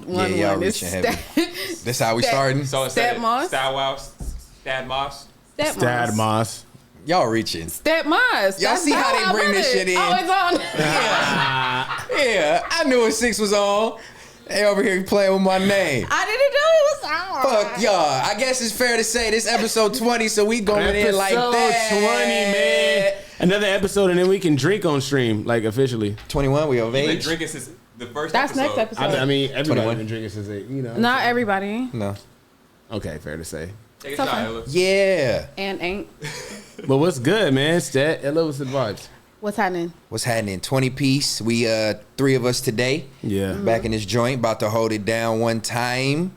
y'all reaching heavy. This how we starting? So Stat Moss. Stad Moss. Stad Moss. Y'all reaching. Stat Moss. Y'all see how they bring this shit in? Oh, it's on. Yeah, I knew a 6 was on. They over here playing with my name. I didn't know it was on. Fuck y'all. I guess it's fair to say this episode 20, so we going in like that. Episode 20, man. Another episode, and then we can drink on stream, like officially. 21, we of You've been age. drinking since the first That's episode. next episode. I mean, everybody 21. been drinking since they, Not everybody. No. Okay, fair to say. Take a It's shot, okay. Ella. Yeah. And ain't. But what's good, man? Stat, Ella, what's the vibes? What's happening? What's happening? 20 piece. We 3 of us today. Yeah. Back in this joint, about to hold it down one time.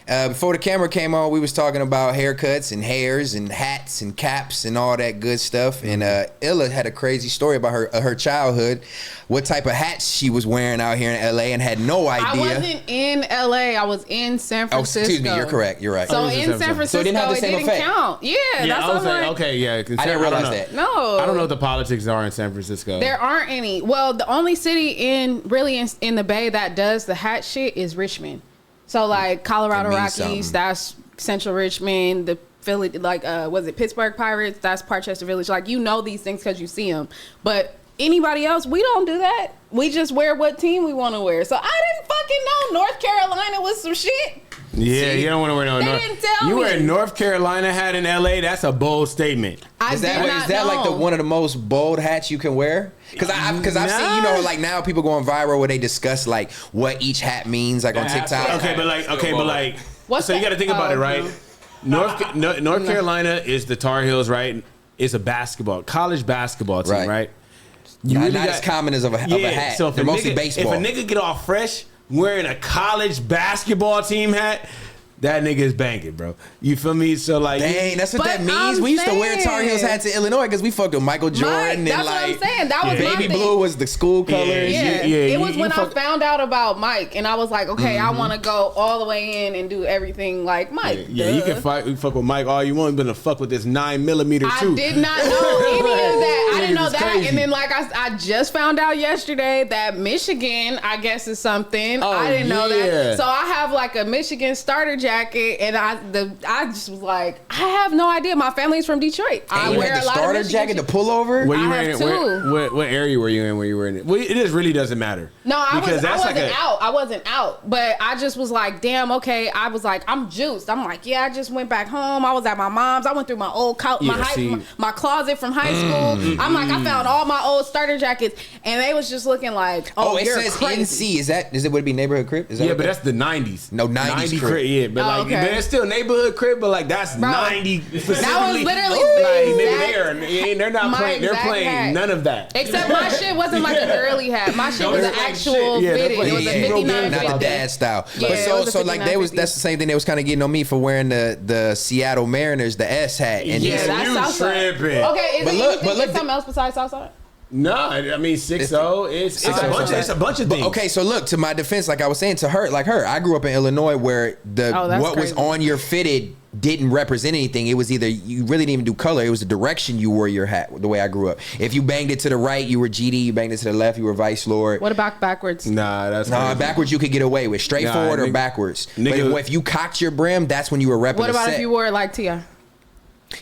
Before the camera came on, we was talking about haircuts and hairs and hats and caps and all that good stuff. And Illa had a crazy story about her childhood, what type of hats she was wearing out here in LA, and had no idea. I wasn't in LA. I was in San Oh, Francisco. excuse me. You're correct. You're right. So was in in San San Francisco. Francisco, So it didn't have the same effect. count. Yeah, Yeah, that's I what was I'm like, like. okay, yeah. I didn't realize that. No, I don't know what the politics are in San Francisco. There aren't any. Well, the only city in the Bay that does the hat shit is Richmond. So like Colorado It means Rockies, something. that's Central Richmond. The Philly, like was it Pittsburgh Pirates? That's Parkchester Village. Like these things because you see them. But anybody else, we don't do that. We just wear what team we want to wear. So I didn't fucking know North Carolina was some shit. Yeah, See? you don't want to wear no They North. didn't tell You me. wear a North Carolina hat in LA, that's a bold statement. I Is did that not is that like know. one of the most bold hats you can wear? Because I've seen like now people going viral where they discuss like what each hat means like on That hat's TikTok. Okay, but like, What's so you that? got to think about Oh, it, right? no. North Carolina is the Tar Heels, right? It's a college basketball team, Right. right? Not as common as of a hat. So if They're a mostly nigga, baseball. If a nigga get off fresh wearing a college basketball team hat, that nigga is banging, bro. You feel me? So like, Dang, that's what But that means. I'm We used to wear saying- Tar Heels hats in Illinois because we fucked with Michael Jordan That's and what I'm like saying. That was my baby thing. blue was the school colors. Yeah, Yeah, it was you when I fuck- found out about Mike, and I was like, okay, I want to go all the way in and do everything like Mike. yeah, you can fuck with Mike all you want, but to fuck with this 9mm I too. did not know any of that. I didn't know Niggas is that. crazy. And then, like I just found out yesterday that Michigan, I guess, is something. Oh, I didn't know yeah. that. So I have like a Michigan starter jacket, and I just was like, I have no idea. My family's from Detroit. I And you wear had a the lot starter of Michigan jacket, the shit. pullover. Where you I wearing have it? two. What area were you in? Where you wearing it? Well, it just really doesn't matter. No, I Because that's wasn't like a- out. I wasn't out. But I just was like, damn, okay. I was like, I'm juiced. I'm like, yeah, I just went back home. I was at my mom's. I went through my old Yeah, see. my closet from high school. I'm like, I found all my old starter jackets. And they was just looking like, Oh, oh, it you're says crazy. NC. Would it be neighborhood crib? Is that Yeah, what but that- that's the 90s. No, 90s crib. Yeah, but Oh, like, okay. but it's still neighborhood crib, but like that's Bro, 90. that was literally like, the nigga, they're not my playing. They're exact playing hat. none of that. Except my shit wasn't like a girly hat. My shit was they're an playing actual shit. Yeah, they're fitted. It playing was a shit. 59 not the 50. dad style. Yeah, But it was a so like they was 59-50. that's the same thing they was kind of getting on me for wearing the Seattle Mariners, the S hat. And Yeah, this- that's you Southside. tripping. Okay, is But it look- anything, but look, it's something else besides Southside? No, I mean 6-0. It's a 6-0. bunch. It's a bunch of things. Okay, so look, to my defense, like I was saying to her, I grew up in Illinois where Oh, that's what was crazy. on your fitted didn't represent anything. It was either you really didn't even do color. It was the direction you wore your hat. The way I grew up, if you banged it to the right, you were GD. You banged it to the left, you were Vice Lord. What about backwards? Nah, that's Nah, crazy. backwards you could get away with. Straight Nah, forward or nigga- backwards. nigga- But if you cocked your brim, that's when you were repping What the about set. if you wore it like Tia?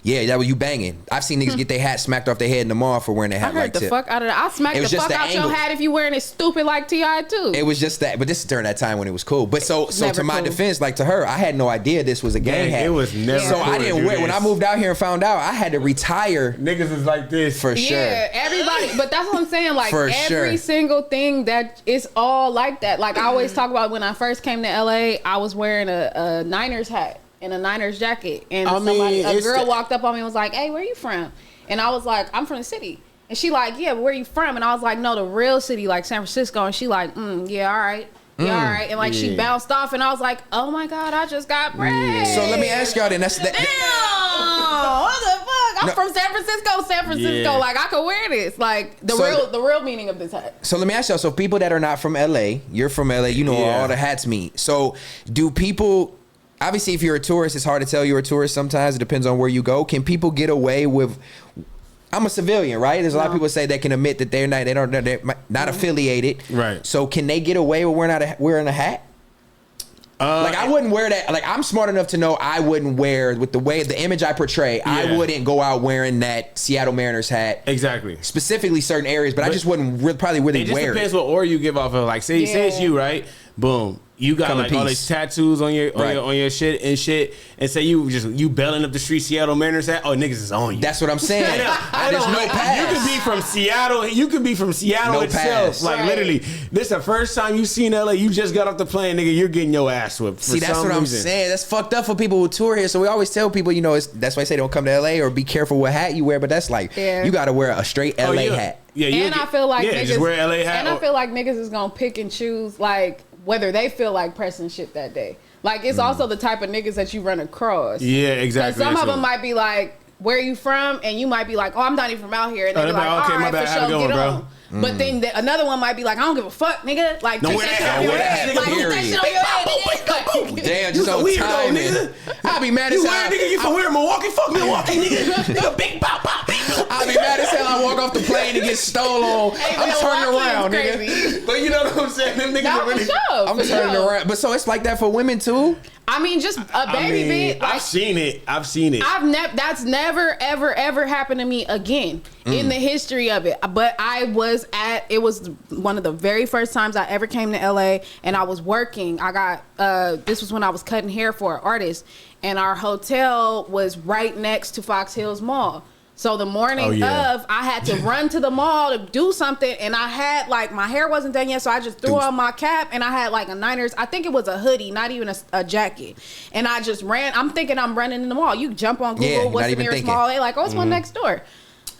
Yeah, that was you banging. I've seen niggas get their hat smacked off their head in the mall for wearing their I hat heard like the tip. fuck out of that. I smacked It the was just fuck the out your angle. hat if you wearing it stupid like T.I. too. It was just that, but this is during that time when it was cool. But so Never to my cool. defense, like to her, I had no idea this was a gang Gang, hat. it was never So cool I to didn't do wear. When this. I moved out here and found out, I had to retire Niggas is like this. for sure. Yeah, everybody. But that's what I'm saying. Like For every sure. single thing that is all like that. Like I always talk about when I first came to LA, I was wearing a Niners hat and a Niners jacket, and I mean, a it's girl the- walked up on me and was like, "Hey, where you from?" And I was like, "I'm from the city." And she like, "Yeah, but where you from?" And I was like, "No, the real city, like San Francisco." And she like, "Yeah, all right." Yeah, all right. And like she yeah. bounced off, and I was like, "Oh my god, I just got bread." So let me ask y'all then. That's that. Damn, what the fuck? I'm No. from San Francisco. Yeah. Like I could wear this. Like the So- real meaning of this hat. So let me ask y'all. So people that are not from LA, you're from LA. You know what Yeah. all the hats mean. So do people? Obviously, if you're a tourist, it's hard to tell you're a tourist. Sometimes it depends on where you go. Can people get away with? I'm a civilian, right? There's a lot of No. people say they can admit that they're not affiliated, Right. So can they get away with wearing a hat? Like I wouldn't wear that. Like I'm smart enough to know I wouldn't wear with the way the image I portray. I wouldn't go out wearing that Seattle Mariners hat. Exactly. Specifically certain areas, but I just wouldn't probably wear it. It just depends what aura you give off of. Like say it's you, right? Boom. You got Come in like all peace. these tattoos on your on your shit, and say you belling up the street Seattle Mariners hat. Oh, niggas is on you. That's what I'm saying. There's no pass. You could be from Seattle. You could be from Seattle No itself. pass. Like literally, this the first time you seen LA. You just got off the plane, nigga. You're getting your ass whipped. See, that's what I'm saying. That's fucked up for people who tour here. So we always tell people, you know, that's why I say don't come to LA or be careful what hat you wear. But that's like you got to wear a straight LA hat. Yeah, and I feel like niggas, just wear LA hat. And I feel like niggas is gonna pick and choose like whether they feel like pressing shit that day. Like it's also the type of niggas that you run across. Yeah, exactly. Some of them might be like, "Where are you from?" And you might be like, "Oh, I'm not even from out here." And they be like, okay, "All my right, bad. for Have a sure, good get one, on." bro. But then another one might be like, "I don't give a fuck, nigga." Like, Don't take wear that that shit on your hat, head. Like, put that shit on your head, nigga. Damn, just on timing. I be mad as hell. Nigga, you from where? Milwaukee? Fuck Milwaukee, nigga. Nigga, big pop, pop, big. I be mad as hell. I walk off the plane and get stolen. I'm turning around, nigga. But you know what I'm saying? Them niggas No, are really. for sure. I'm for turning sure. around. But so it's like that for women too? I mean, just a baby bit. Like, I've seen it. that's never ever happened to me again in the history of it. But it was one of the very first times I ever came to LA, and I was working. I got this was when I was cutting hair for an artist, and our hotel was right next to Fox Hills Mall. So the morning of, I had to run to the mall to do something, and I had like my hair wasn't done yet, so I just threw on my cap, and I had like a Niners. I think it was a hoodie, not even a jacket, and I just ran. I'm thinking I'm running in the mall. You jump on Google, what's the nearest mall? They like, oh, it's one next door.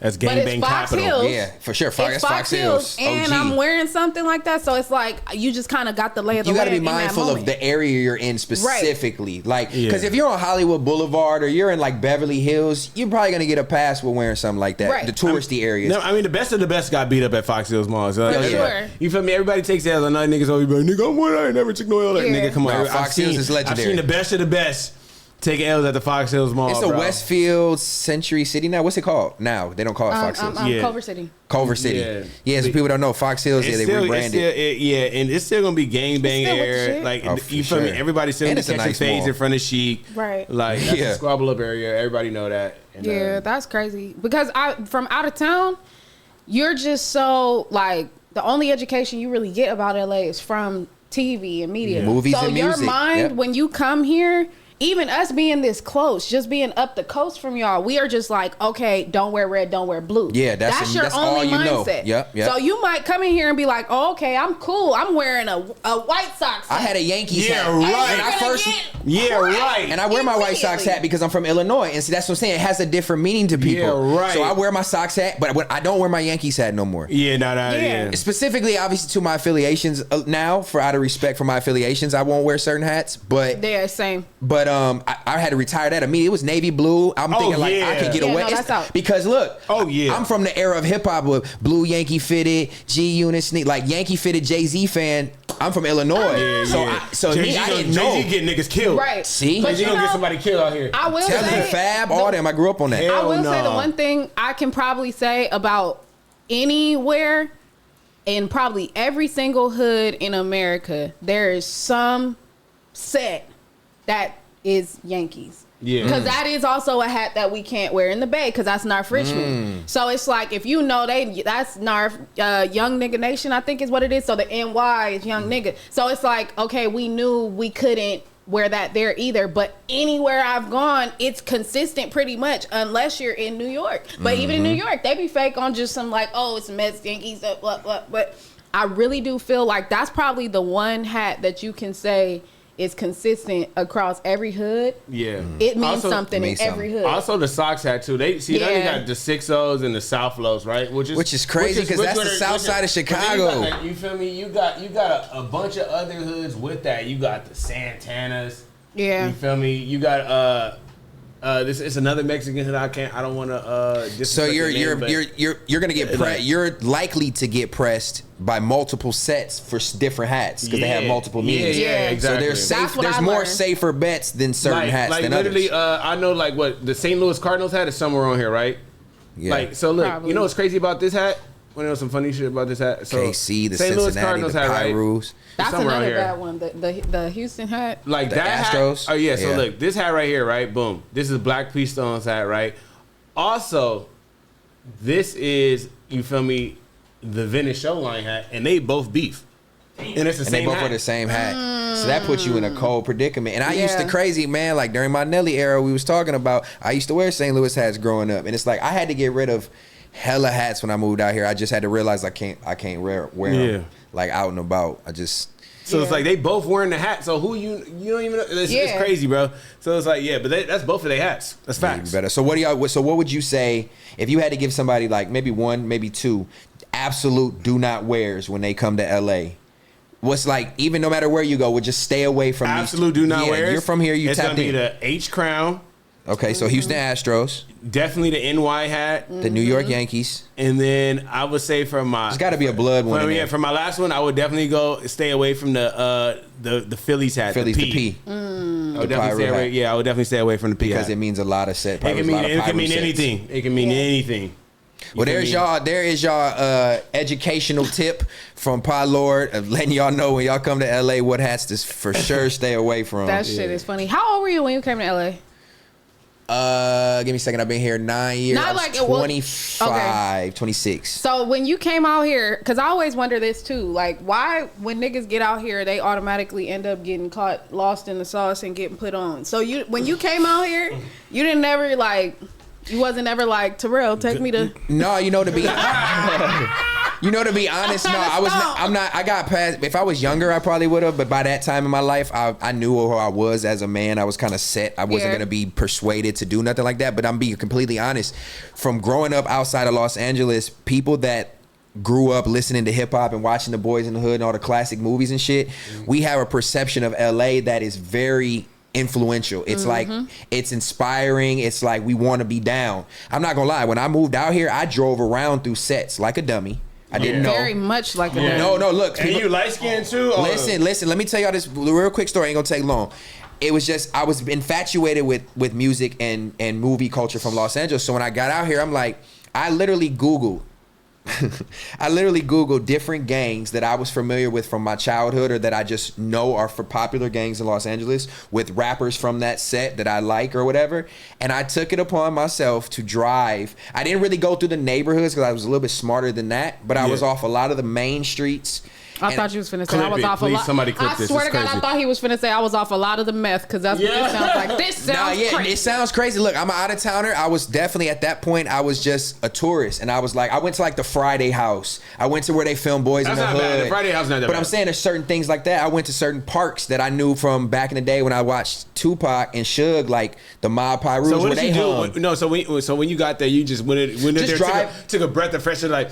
That's gang But bang it's Fox capital. Hills. Yeah, for sure. It's Fox Hills, and I'm wearing something like that, so it's like you just kind of got the lay of the You got to land be mindful of the area you're in specifically. Like, because if you're on Hollywood Boulevard or you're in like Beverly Hills, you're probably going to get a pass with wearing something like that. Right. The touristy areas. No, I mean the best of the best got beat up at Fox Hills Mall. So For like, sure. You feel me? Everybody takes that as a night. Niggas always be like, nigga, I'm what I ain't never took no L. Like, Yeah. nigga, come on. Nah, Fox Hills is legendary. I've seen the best of the best take L's at the Fox Hills Mall. It's a Westfield Century City now. What's it called now? They don't call it Fox Hills. Culver City. Culver City. Yeah, so people don't know Fox Hills. Yeah, they rebranded. And it's still gonna be gang bang still with the air. shit. Like Oh, you for feel me? sure. Everybody's still And gonna it's a catching nice fades mall. in front of Chic. Right. Like that's Yeah. a squabble up area. Everybody know that. And, Yeah, that's crazy. Because from out of town, you're just so like the only education you really get about LA is from TV and media. Movies so and your music. mind Yep. when you come here, even us being this close, just being up the coast from y'all, we are just like, okay, don't wear red, don't wear blue. Yeah, that's your that's only all you know. mindset. Yep. So you might come in here and be like, oh, okay, I'm cool. I'm wearing a White Sox hat. I had a Yankees Yeah, hat. right. And When you're I gonna first, get Yeah, crushed right. and I wear my White Sox immediately. hat because I'm from Illinois, and see that's what I'm saying. It has a different meaning to people. Yeah, right. So I wear my Sox hat, but I don't wear my Yankees hat no more. Yeah, Yeah. yeah. Specifically, obviously, to my affiliations now, for out of respect for my affiliations, I won't wear certain hats. But Yeah, same. I had to retire that. I mean, it was navy blue. I'm thinking like I could get Yeah, away. no, that's out. Because look, I'm from the era of hip hop with blue Yankee fitted G Unit sneak, like Yankee fitted Jay-Z fan. I'm from Illinois, so me, I didn't know. Jay-Z get niggas killed. Right. See, But Jay-Z gonna get somebody killed out here. I will Tell me, say, Fab, all them. I grew up on that. I will Hell say the no. one thing I can probably say about anywhere in probably every single hood in America, there is some set that is Yankees. Yeah. Because that is also a hat that we can't wear in the Bay because that's Narf Richmond. So it's like, if you know that's Narf Young Nigga Nation, I think is what it is. So the NY is Young Nigga. So it's like, okay, we knew we couldn't wear that there either. But anywhere I've gone, it's consistent pretty much, unless you're in New York. But even in New York, they be fake on just some like, oh, it's Mets, Yankees, blah, blah. But I really do feel like that's probably the one hat that you can say is consistent across every hood. Yeah. It means Also- something in every hood. Also, the Sox hat too. They see now they Yeah. got the 6-0s and the South Lows, right? Which is crazy, 'cause that's the south side of but then Chicago. You, got, you feel me? You got a bunch of other hoods with that. You got the Santanas. Yeah. You feel me? You got this is another Mexican hood. I don't want to. So you're gonna get you're likely to get pressed by multiple sets for different hats because they have multiple meanings. Yeah, exactly. So there's That's what there's I more learned. safer bets than certain hats like than literally, others. I know like what the St. Louis Cardinals hat is somewhere on here, right? Yeah. Like so, look, Probably. you know what's crazy about this hat? want to know some funny shit about this hat? So, KC, the St. Louis Cincinnati, Cardinals the hat, right? Pirates. That's somewhere out another here. bad one. The Houston hat. Like The that Astros? hat. Oh yeah. So Yeah. look, this hat right here, right? Boom. This is Black P Stone's hat, right? Also, this is, you feel me, the Venice Showline hat, and they both beef. And it's the And they same both hat. wear the same hat. So that puts you in a cold predicament. And I used to Yeah. crazy, man, like during my Nelly era we was talking about, I used to wear St. Louis hats growing up. And it's like I had to get rid of hella hats when I moved out here. I just had to realize I can't wear Yeah. them like out and about. So it's Yeah. like they both wearing the hat. So who you don't even know. It's Yeah. crazy, bro. So it's like, yeah, but that's both of their hats. That's facts. better. So what would you say if you had to give somebody like maybe one, maybe two absolute do not wears when they come to LA? What's like, even no matter where you go, would just stay away from these- Absolute do not Yeah, wears. You're from here, you It's gonna tapped be in. the H crown, Okay, so Houston Astros, definitely the NY hat, the New York Yankees. and then I would say for my There's got to be a blood one. in there. for my last one, I would definitely stay away from the Phillies hat. Phillies, the the P. I would The definitely Pyro stay away. hat. Yeah, I would definitely stay away from the P Because hat. it means a lot of set. It can mean anything. It can mean anything. Well, there is y'all educational tip from Pod Lord of letting y'all know when y'all come to LA what hats to for sure stay away from. That shit is funny. How old were you when you came to LA? Give me a second. I've been here 9 years. Not I was like it was- 25, 26. So when you came out here, because I always wonder this too, like why when niggas get out here, they automatically end up getting caught lost in the sauce and getting put on. So when you came out here, you didn't never like, you wasn't ever like, t-rell, take me to. No, to be honest, no, I'm not. I got past. If I was younger, I probably would have. But by that time in my life, I knew who I was as a man. I was kind of set. I wasn't Yeah. gonna be persuaded to do nothing like that. But I'm being completely honest. From growing up outside of Los Angeles, people that grew up listening to hip hop and watching the Boys in the Hood and all the classic movies and shit, we have a perception of LA that is very influential. It's like it's inspiring. It's like we want to be down. I'm not gonna lie. When I moved out here, I drove around through sets like a dummy. I didn't know. Very much like a No, look. And people- you light skinned too? Or- Listen. Let me tell y'all this real quick story. Ain't gonna take long. It was just I was infatuated with music and movie culture from Los Angeles. So when I got out here, I'm like, I literally Googled different gangs that I was familiar with from my childhood or that I just know are for popular gangs in Los Angeles with rappers from that set that I like or whatever. And I took it upon myself to drive. I didn't really go through the neighborhoods because I was a little bit smarter than that, but I was off a lot of the main streets. I And- thought you was finna say Clip I was it, off a please, lot. somebody clip I this, swear it's to God, crazy. I thought he was finna say I was off a lot of the meth because that's what this sounds like. This sounds crazy. It sounds crazy. Look, I'm an out of towner. I was definitely at that point. I was just a tourist, and I was like, I went to like the Friday House. I went to where they film Boys That's in the not bad. Hood. The Friday House is not that But bad. I'm saying there's certain things like that. I went to certain parks that I knew from back in the day when I watched Tupac and Suge, like the Mob Pyrus. So where what they did you do? hung. No, so when you got there, you just went Just there, drive. took a breath of fresh air, like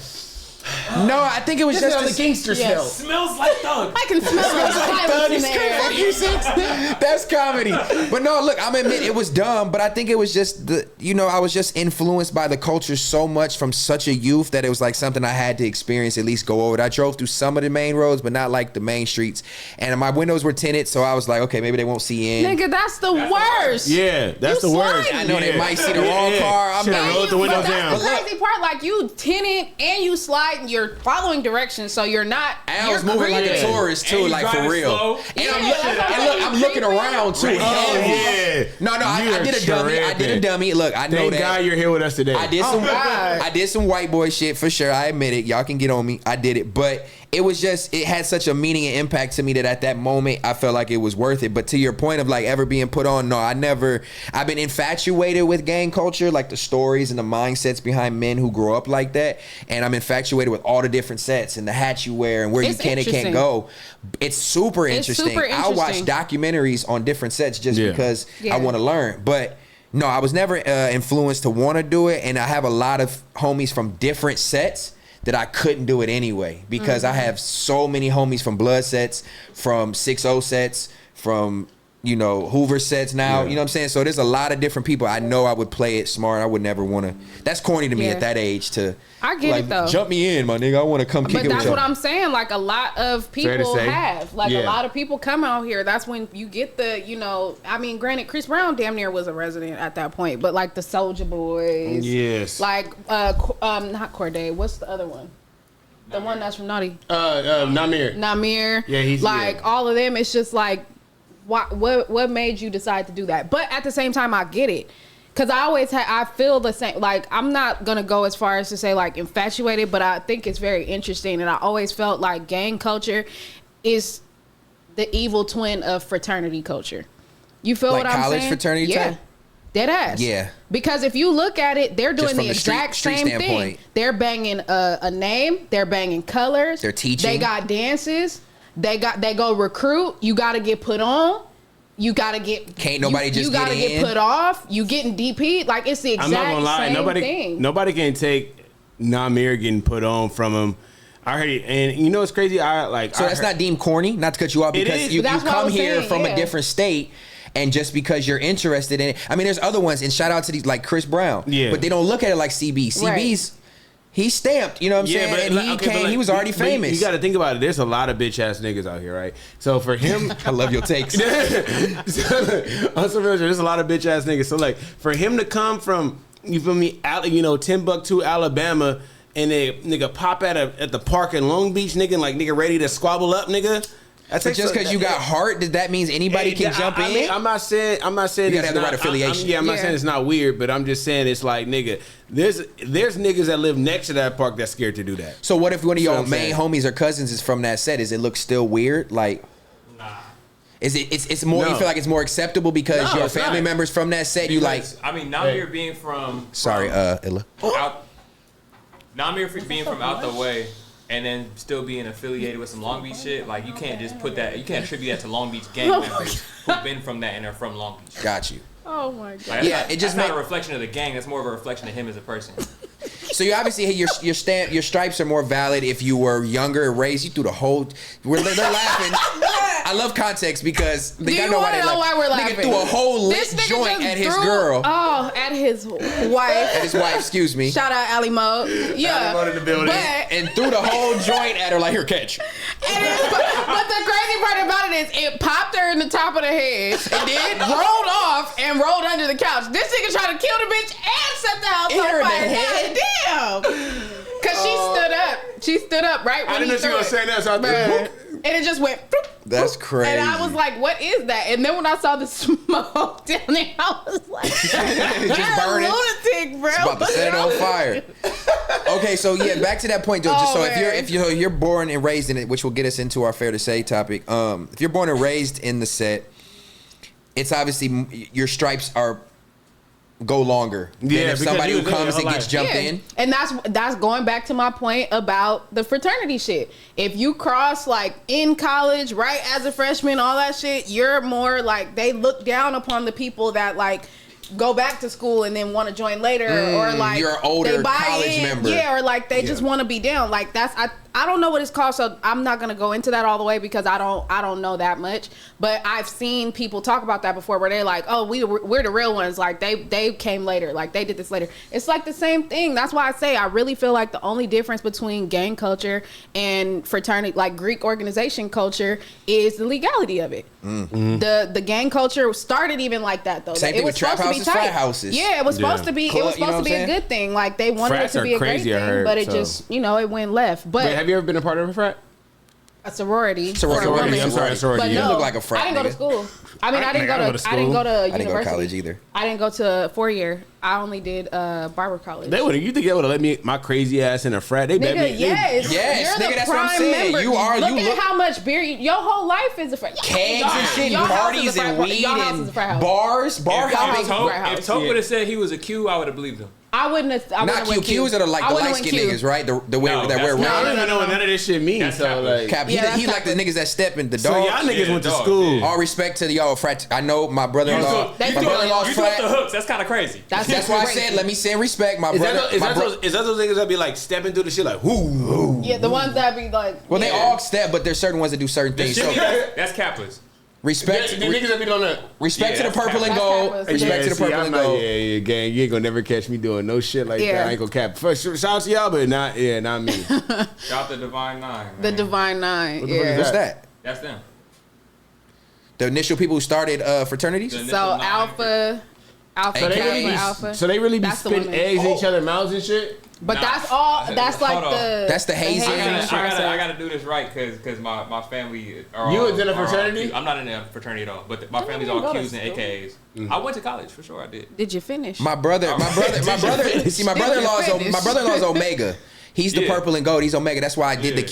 No, I think it was this just is how the this- gangster smell. Smells like thug. I can smell the violence in there. That's comedy. But no, look, I'm admit it was dumb, but I think it was just I was just influenced by the culture so much from such a youth that it was like something I had to experience, at least go over it. I drove through some of the main roads, but not like the main streets. And my windows were tinted, so I was like, okay, maybe they won't see in. Nigga, that's the worst. Yeah, that's You the worst. sliding. I know they might see the wrong car. I'm Should've not- rolled the windows But that's down. the crazy part. Like you tinted and you slide and you're following directions, so you're not. And I was you're moving like a creeping. tourist too, And you like for driving real. slow. And Yeah, I'm that's looking, what I'm and look, saying. I'm looking around too. Oh yeah. No, I did a dummy. I did a dummy. Look, I know Thank that. God you're here with us today. I did some God. I did some white boy shit for sure. I admit it. Y'all can get on me. I did it. But it was just, it had such a meaning and impact to me that at that moment I felt like it was worth it. But to your point of like ever being put on, no, I've been infatuated with gang culture, like the stories and the mindsets behind men who grow up like that. And I'm infatuated with all the different sets and the hats you wear and where It's you can and can't interesting. go. It's super It's interesting. super I'll watch interesting. documentaries on different sets just Yeah. because Yeah. I want to learn. But no, I was never influenced to want to do it, and I have a lot of homies from different sets that I couldn't do it anyway because I have so many homies from Blood sets, from 6-0 sets, from Hoover sets now. Yeah. You know what I'm saying? So there's a lot of different people. I know I would play it smart. I would never want to. That's corny to me Yeah. at that age to. I get like, it, though. Jump me in, my nigga. I want to come kick But it that's with what you. I'm saying. Like a lot of Fair to people say. have. Like Yeah. a lot of people come out here. That's when you get the, I mean, granted, Chris Brown damn near was a resident at that point, but like the Soulja Boys. Yes. Like, not Corday. What's the other one? The one that's from Naughty. Namir. Yeah, he's like all of them. It's just like, what made you decide to do that? But at the same time, I get it. Cause I feel the same. Like, I'm not gonna go as far as to say like infatuated, but I think it's very interesting. And I always felt like gang culture is the evil twin of fraternity culture. You feel like what I'm saying? college fraternity type? Dead ass. Yeah. Because if you look at it, they're doing the exact street same standpoint. thing. They're banging a name. They're banging colors. They're teaching. They got dances. They go recruit. You got to get put on. You gotta get. Can't nobody just you gotta get in? put off. You getting DP like it's the exact I'm not gonna lie. same thing. Nobody can take Namir getting put on from him. I heard it, and you know what's crazy? That's not deemed corny. Not to cut you off, because you come here from a different state. And just because you're interested in it, I mean, there's other ones. And shout out to these like Chris Brown. Yeah. But they don't look at it like CB. CB's he's stamped. You know what I'm saying? And he was already famous. You got to think about it. There's a lot of bitch ass niggas out here, right? So for him, I love your takes. On some real shit, there's a lot of bitch ass niggas. So like for him to come from, you feel me, Timbuktu, Alabama, and they nigga pop at the park in Long Beach, nigga ready to squabble up, nigga. But just because you got heart, that means anybody can jump in? Mean, I'm not saying you gotta have the right affiliation. I'm not saying it's not weird, but I'm just saying it's like, nigga, there's niggas that live next to that park that's scared to do that. So what if one of your main homies or cousins is from that set? Does it look still weird? Like, nah. It's more? No. You feel like it's more acceptable because your family members from that set? You like? I mean, Namir being from Illa. Namir being from out the way. And then still being affiliated with some Long Beach shit, like you can't just put that. You can't attribute that to Long Beach gang members who've been from that and are from Long Beach. Got you. Oh my god. Like, that's not a reflection of the gang. That's more of a reflection of him as a person. So you obviously your stripes are more valid if you were younger and raised. You threw the whole. They're laughing. I love context because they gotta know why we're laughing. Nigga threw a whole lit joint at his girl. Oh, at his wife. At his wife, excuse me. Shout out Ali Mo. Yeah. Ali Mo in the building. And threw the whole joint at her like, here, catch. But the crazy part about it is it popped her in the top of the head. It did. Rolled off and rolled under the couch. This nigga tried to kill the bitch and set the house on fire. God damn. Cause she stood up right when I didn't know she was saying that, so I thought, and it just went. That's crazy. And I was like, what is that? And then when I saw the smoke down there, I was like, just burning. Lunatic, bro. It's about to set it on fire. Okay, so yeah, back to that point, Joe. If you're born and raised in it, which will get us into our fair to say topic. If you're born and raised in the set, it's obviously your stripes go longer than if somebody who comes and gets jumped in. And that's going back to my point about the fraternity shit. If you cross like in college, right, as a freshman, all that shit, you're more like, they look down upon the people that like go back to school and then want to join later, or like you're an older college member. Yeah, or like they just want to be down. Like I don't know what it's called, so I'm not gonna go into that all the way because I don't know that much. But I've seen people talk about that before, where they're like, "Oh, we're the real ones. Like they came later. Like they did this later." It's like the same thing. That's why I say I really feel like the only difference between gang culture and fraternity, like Greek organization culture, is the legality of it. Mm-hmm. The gang culture started even like that though. Same thing with trap houses, frat houses. Yeah, it was supposed to be. It was supposed to be a good thing. Like they wanted it to be a great thing, but it just it went left. But have you ever been a part of a frat? A sorority. I'm sorry, sorority. But you look like a frat. I didn't go to school. I mean, I didn't go to university. I didn't go to college either. I didn't go to 4-year. I only did barber college. You think they would have let me my crazy ass in a frat? They yes, nigga, that's what I'm saying. Member. Look at how much beer your whole life is a frat. Kegs and shit, parties and weed and bars, bar hopping. If Toke would have said he was a Q, I would have believed him. I wouldn't have. Not QQs that are like the light skinned niggas, right? The way that wear red. I don't even know what none of this shit means. So like, he like the niggas that step in the dog. So y'all niggas went to school. All respect to y'all frat. I know my brother-in-law. You took the hooks. That's kind of crazy. That's why I said let me send respect. My brother. Is that those niggas that be like stepping through the shit like whoo? Yeah, the ones that be like. Well, they all step, but there's certain ones that do certain things. That's Kappas. Respect to the purple and gold. Respect to the purple and gold. Yeah, gang. You ain't gonna never catch me doing no shit like that. I ain't gonna cap. First, shout out to y'all, but not me. Shout out the Divine Nine. The Divine Nine. What's that? That's them. The initial people who started fraternities. So Alpha, Alpha. So they AKA. really be, Alpha. so they really be That's the spitting women. eggs in each other's mouths and shit. But Nah. that's all. That's like Hold on. the. That's the hazing. I gotta do this right because my family are You all, was in a are all fraternity? accused. I'm not in a fraternity at all, but my Didn't family's you all go to accused in school? AKAs. I went to college for sure. I did. Did you finish? My brother. See, my brother-in-law's Omega. He's the Yeah. purple and gold. He's Omega. That's why I did the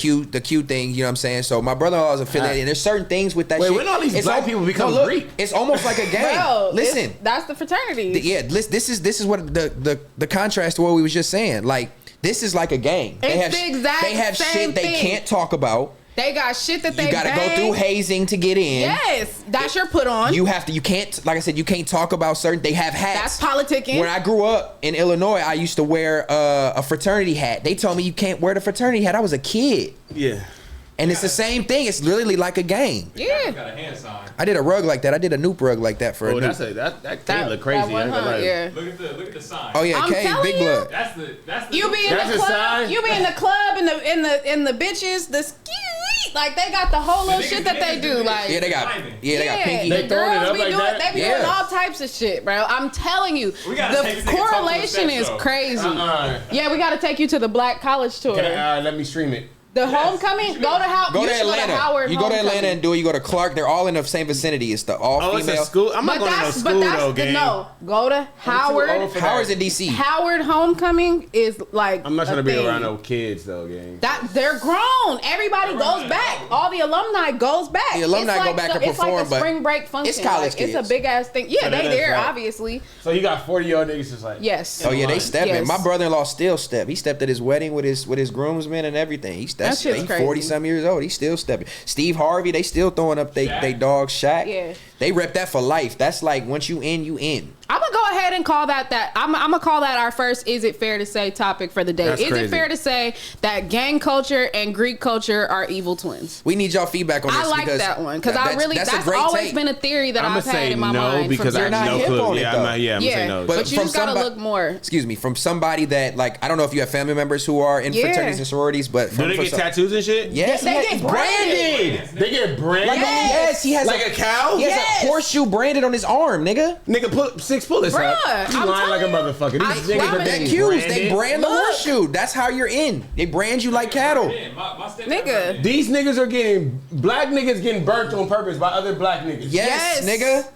Q thing. You know what I'm saying? So my brother-in-law is affiliated. And there's certain things with that Wait, shit. when all these It's black al- people become look, Greek? It's almost like a game. Bro, Listen. that's the fraternity. Yeah, this is what the contrast to what we was just saying. Like, this is like a gang. It's the exact they have same shit they thing. can't talk about. They got shit that they You gotta go bang. through hazing to get in. Yes, that's your put on. You can't, like I said, you can't talk about certain. They have hats. That's politicking. When I grew up in Illinois, I used to wear a fraternity hat. They told me you can't wear the fraternity hat. I was a kid, Yeah. and it's the same thing. It's literally like a game. Yeah. Got a hand sign. I did a rug like that. I did a Noop rug like that for Oh, a that's Noop. that can't look crazy. That one, I ain't gonna lie. yeah. Look at the sign. Oh yeah, I'm K, telling big you. blood. That's the. You be in That's the a club. sign? You be in the club and the bitches, the ski. Like they got the whole little niggas- shit that they niggas do. do Like Yeah, they got pinky. the They throwing it girls up be like doing. that? They be Yeah. doing all types of shit, bro. I'm telling you, We gotta take the this nigga talk to the correlation step is show. crazy. Uh-uh. Yeah, we got to take you to the Black College tour. Let me stream it. The homecoming. Go to Howard. Go to Atlanta. Howard You go to Atlanta homecoming. and do it. You go to Clark. They're all in the same vicinity. It's the all Oh, it's a female. school. I'm not But going to no that's school though, the gang. no. Go to Howard. old for that. Howard's in DC. Howard homecoming is like. I'm not trying a to be thing. around no kids though, gang. That they're grown. Everybody goes back. All the alumni goes back. The alumni It's go like back and it's perform, like a but spring break function. it's college Like, it's kids. a big ass thing. Yeah, So they that's there right. obviously. So you got 40-year-old niggas just like. Yes. Oh yeah, they stepping. Yes. My brother-in-law still stepped. He stepped at his wedding with his groomsmen and everything. He's That shit's he's crazy. 40 some years old. He's still stepping. Steve Harvey, they still throwing up they dog Shaq. Yeah. They rep that for life. That's like once you in, you in. I'm gonna go ahead and call that. I'm gonna call that our first. Is it fair to say topic for the day? That's Is crazy. it fair to say that gang culture and Greek culture are evil twins? We need y'all feedback on this. I like because that one because that's that's a great always take. been a theory that I'm I've gonna had say in my no mind. because I You're not have no hip clue. on it, Yeah, though. I'm gonna say no. But you from just gotta somebody- look more. Excuse me, from somebody that like I don't know if you have family members who are in Yeah. fraternities and sororities, but Do from, they from get some- tattoos and shit? Yes, They get branded. They get branded. Like, yes, he has Like a cow? He has Yes. a horseshoe branded on his arm, nigga. Nigga, put 6 bullets Bruh, up. You I'm lying like a telling you. motherfucker. These I niggas promise are you. They being accused. They branded. brand the Look. horseshoe. That's how you're in. They brand you like cattle. My stepdad Nigga. did. These niggas are getting black niggas getting burnt on purpose by other black niggas. Yes, Yes. nigga.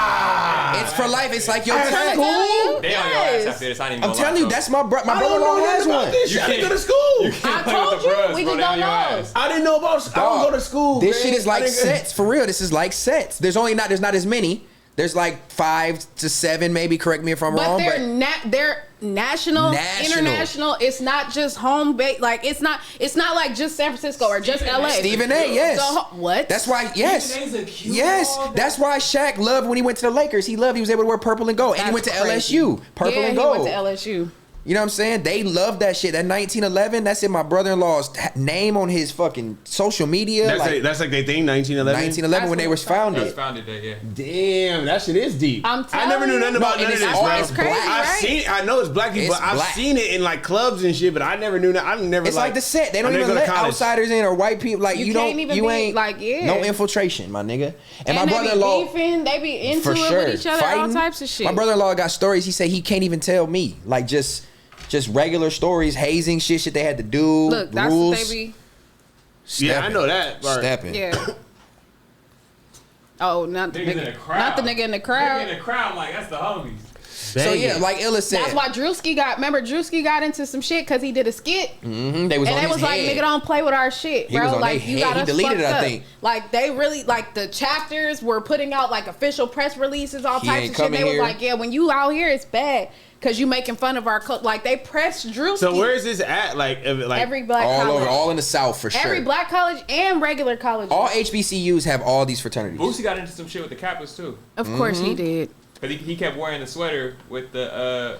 Nah. It's for life. It's like your That's tag. cool. They on your ass Yes. after this. I didn't even I'm gonna lie telling you, to that's them. my I don't brother-in-law know has nothing about one. this shit. I didn't go to school. I Play with told the you, bruhs, we bro, just they on don't your know. ass. I didn't know about. I don't go to school. This man. shit is like I didn't- sets for real. This is like sets. There's not as many. There's like 5 to 7, maybe. Correct me if I'm But wrong. they're national, National. international. It's not just home base. Like it's not like just San Francisco or just LA. Stephen A. Yes. So, what? That's why. Yes. Stephen A's a cute Yes. dog. That's why Shaq loved when he went to the Lakers. He was able to wear purple and gold, and he went to That's crazy. LSU. Purple yeah, and he gold. went to LSU. You know what I'm saying? They love that shit. That 1911. That's in my brother-in-law's name on his fucking social media. That's like they think 1911. 1911 when they was That was founded. founded day, yeah. Damn, that shit is deep. I'm I never telling knew you. nothing about No, none and of it's this, all- bro. it's crazy, I've right? seen. I know it's black people, It's but I've black. seen it in like clubs and shit. But I never knew that. I never. It's like the set. They don't I never even go to let college. outsiders in or white people. Like You you can't don't. even You be, ain't like, yeah. no infiltration, my nigga. And my they brother-in-law. be beefing. They be into For it sure. with each other. All Fighting. types of shit. My brother-in-law got stories. He said he can't even tell me. Like just regular stories, hazing shit they had to do. Look, that's rules. what they be. Yeah, I know that. Bart. Stepping. Yeah. Oh, not the Niggas in the nigga. crowd. Not the nigga in the crowd. Nigga in the crowd, like, that's the homies. So yeah, like Illa said, That's why Drewski got into some shit because he did a skit. they was And on they his was like, head. nigga, don't play with our shit, He was bro. on Like, they you head. got He us deleted fucked it, I up. think. Like, they really, like, the chapters were putting out, like, official press releases, all He types ain't of shit. coming They was here. like, yeah, when you out here, it's bad because you making fun of our culture. Like, they pressed Drewski. So where is this at? Like every black all college. over, all in the South for sure. Every black college and regular college. all HBCUs have all these fraternities. Boosie got into some shit with the Kappas, too. Of course he did. Because he kept wearing the sweater with the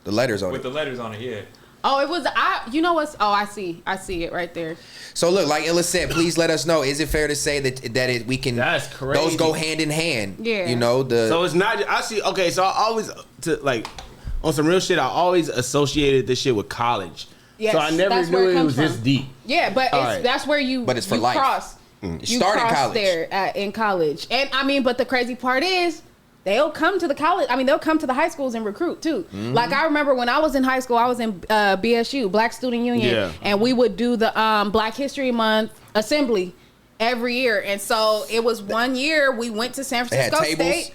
The letters on it. letters on it, yeah. Oh, it was, you know what's, I see it right there. So look, like Illa said, please let us know. Is it fair to say that we can? That's crazy. Those go hand in hand. Yeah. You know the. So it's not. I see. Okay, so I always on some real shit. I always associated this shit with college. Yes, so I never that's where knew it it comes was this from. deep. Yeah, but All right. that's where you. But it's for you life. Cross. It You started in cross college. there in college, and I mean, but the crazy part is they'll come to the college. I mean, they'll come to the high schools and recruit too. Like I remember when I was in high school, I was in BSU, Black Student Union, and we would do the Black History Month assembly every year. And so it was one year we went to San Francisco State.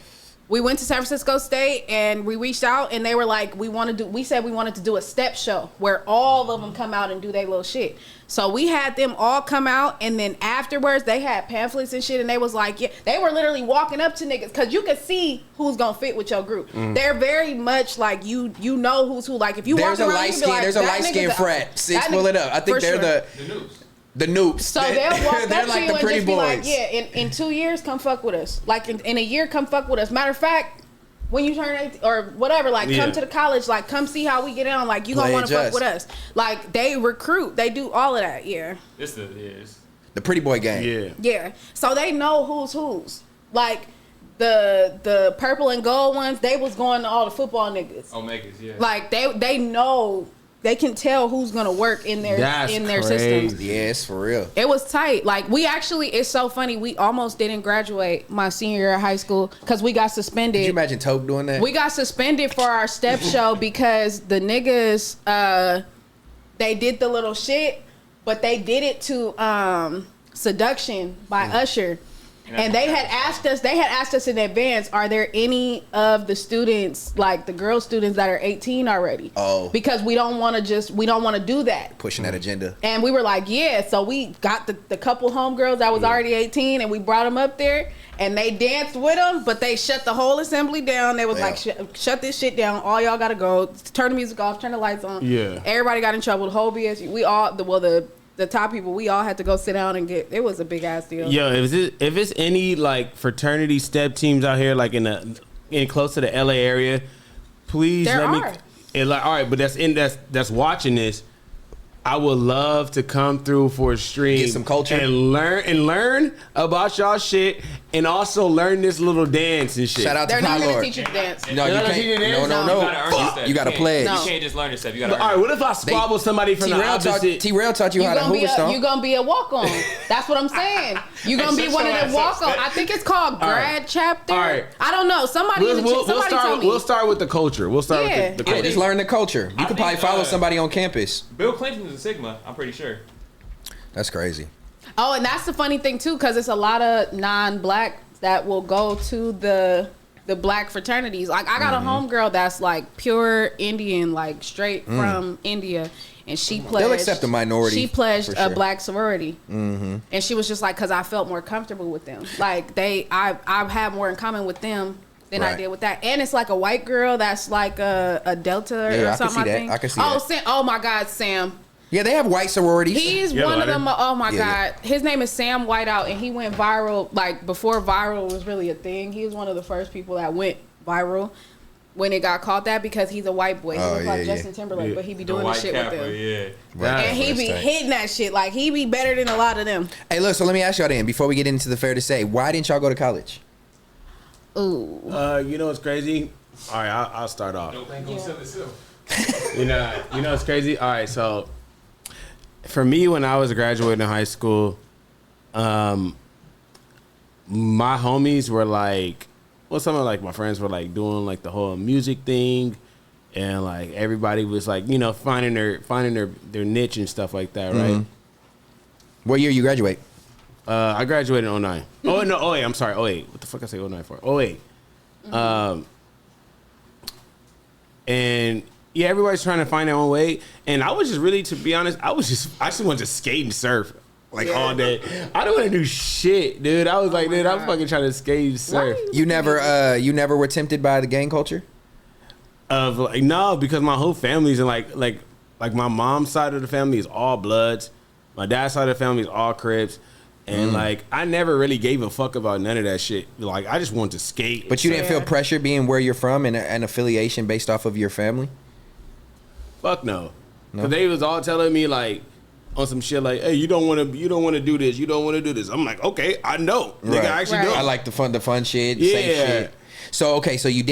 We went to San Francisco State and we reached out and they were like, we said we wanted to do a step show where all of them come out and do their little shit. So we had them all come out, and then afterwards they had pamphlets and shit, and they was like, yeah, they were literally walking up to niggas because you could see who's gonna fit with your group. They're very much like you know who's who. Like if you walk around, you can be like, there's a light skin frat. Six, pull it up. I think they're the noobs. The noobs. So they'll walk up to you and just be like, yeah, in 2 years, come fuck with us. Like in a year, come fuck with us. Matter of fact, when you turn 18 or whatever, like come to the college, like come see how we get on. Like you gonna want to fuck with us. Like they recruit, they do all of that. Yeah. This is the pretty boy gang. Yeah. Yeah. So they know who's. Like the purple and gold ones, they was going to all the football niggas. Omegas, yeah. Like they know. They can tell who's gonna work in their systems. Yes, for real. It was tight. Like we actually, it's so funny. We almost didn't graduate my senior year of high school because we got suspended. Could you imagine Tope doing that? We got suspended for our step show because the niggas, they did the little shit, but they did it to Seduction by Usher. And they had asked us in advance, are there any of the students, like the girl students that are 18 already? Oh. Because we don't want to do that. Pushing that agenda. And we were like, yeah. So we got the couple homegirls that was already 18 and we brought them up there and they danced with them, but they shut the whole assembly down. They was like, shut this shit down. All y'all got to go. Turn the music off. Turn the lights on. Yeah. Everybody got in trouble. The whole BSU. We all, the top people, we all had to go sit down and get. It was a big ass deal. Yo, if it's any like fraternity step teams out here, like in close to the LA area, please let me. And like, all right, but that's watching this. I would love to come through for a stream, get some culture, and learn about y'all shit, and also learn this little dance and shit. Shout out to They're not going to teach you to dance. No, you can't. No. You got to pledge. You can't just learn this stuff. You got to. All right, what if I squabble somebody from the opposite? T-rell taught you how to hoover stomp. You're going to be a walk-on. That's what I'm saying. You're going to be one of the walk-on. I think it's called grad chapter. All right. I don't know. Somebody told me. We'll start with the culture. We'll start with the culture. Yeah, just learn the culture. You could probably follow somebody on campus. Bill Clinton's a Sigma, I'm pretty sure. That's crazy. Oh, and that's the funny thing too, because it's a lot of non-black that will go to the black fraternities. Like I got a homegirl that's like pure Indian, like straight from India, and she pledged. They'll accept a minority. She pledged a black sorority, and she was just like, because I felt more comfortable with them. Like I have more in common with them than I did with that. And it's like a white girl that's like a Delta or something. I can see that. Sam, oh my God, Sam. Yeah, they have white sororities. He's one of them. Oh my God. His name is Sam Whiteout, and he went viral like before viral was really a thing. He was one of the first people that went viral when it got called that because he's a white boy. He was like Justin Timberlake, but he be doing this shit with them. And he be hitting that shit. Like he be better than a lot of them. Hey, look, so let me ask y'all then, before we get into the fair to say, why didn't y'all go to college? Ooh. You know what's crazy? All right, I'll start off. You know what's crazy? All right, so for me, when I was graduating high school, my homies were like, some of like my friends were like doing like the whole music thing, and like everybody was like, finding their niche and stuff like that, right? What year you graduate? I graduated in 09. Oh no, 08. I'm sorry, 08. What the fuck I say 09 for? 08. And yeah, everybody's trying to find their own way. And I was just really, to be honest, I just wanted to skate and surf like all day. I don't want to do shit, dude. I was like, dude, I'm fucking trying to skate and surf. You never were tempted by the gang culture? Of like, no, because my whole family's in like my mom's side of the family is all Bloods. My dad's side of the family is all Crips. And like, I never really gave a fuck about none of that shit. Like, I just wanted to skate. But you didn't feel pressure being where you're from and an affiliation based off of your family? Fuck no. Cause they was all telling me like on some shit like, hey, you don't want to do this. You don't want to do this. I'm like, okay, I know. Nigga, I actually know. I like the fun shit. Safe shit. So okay, so you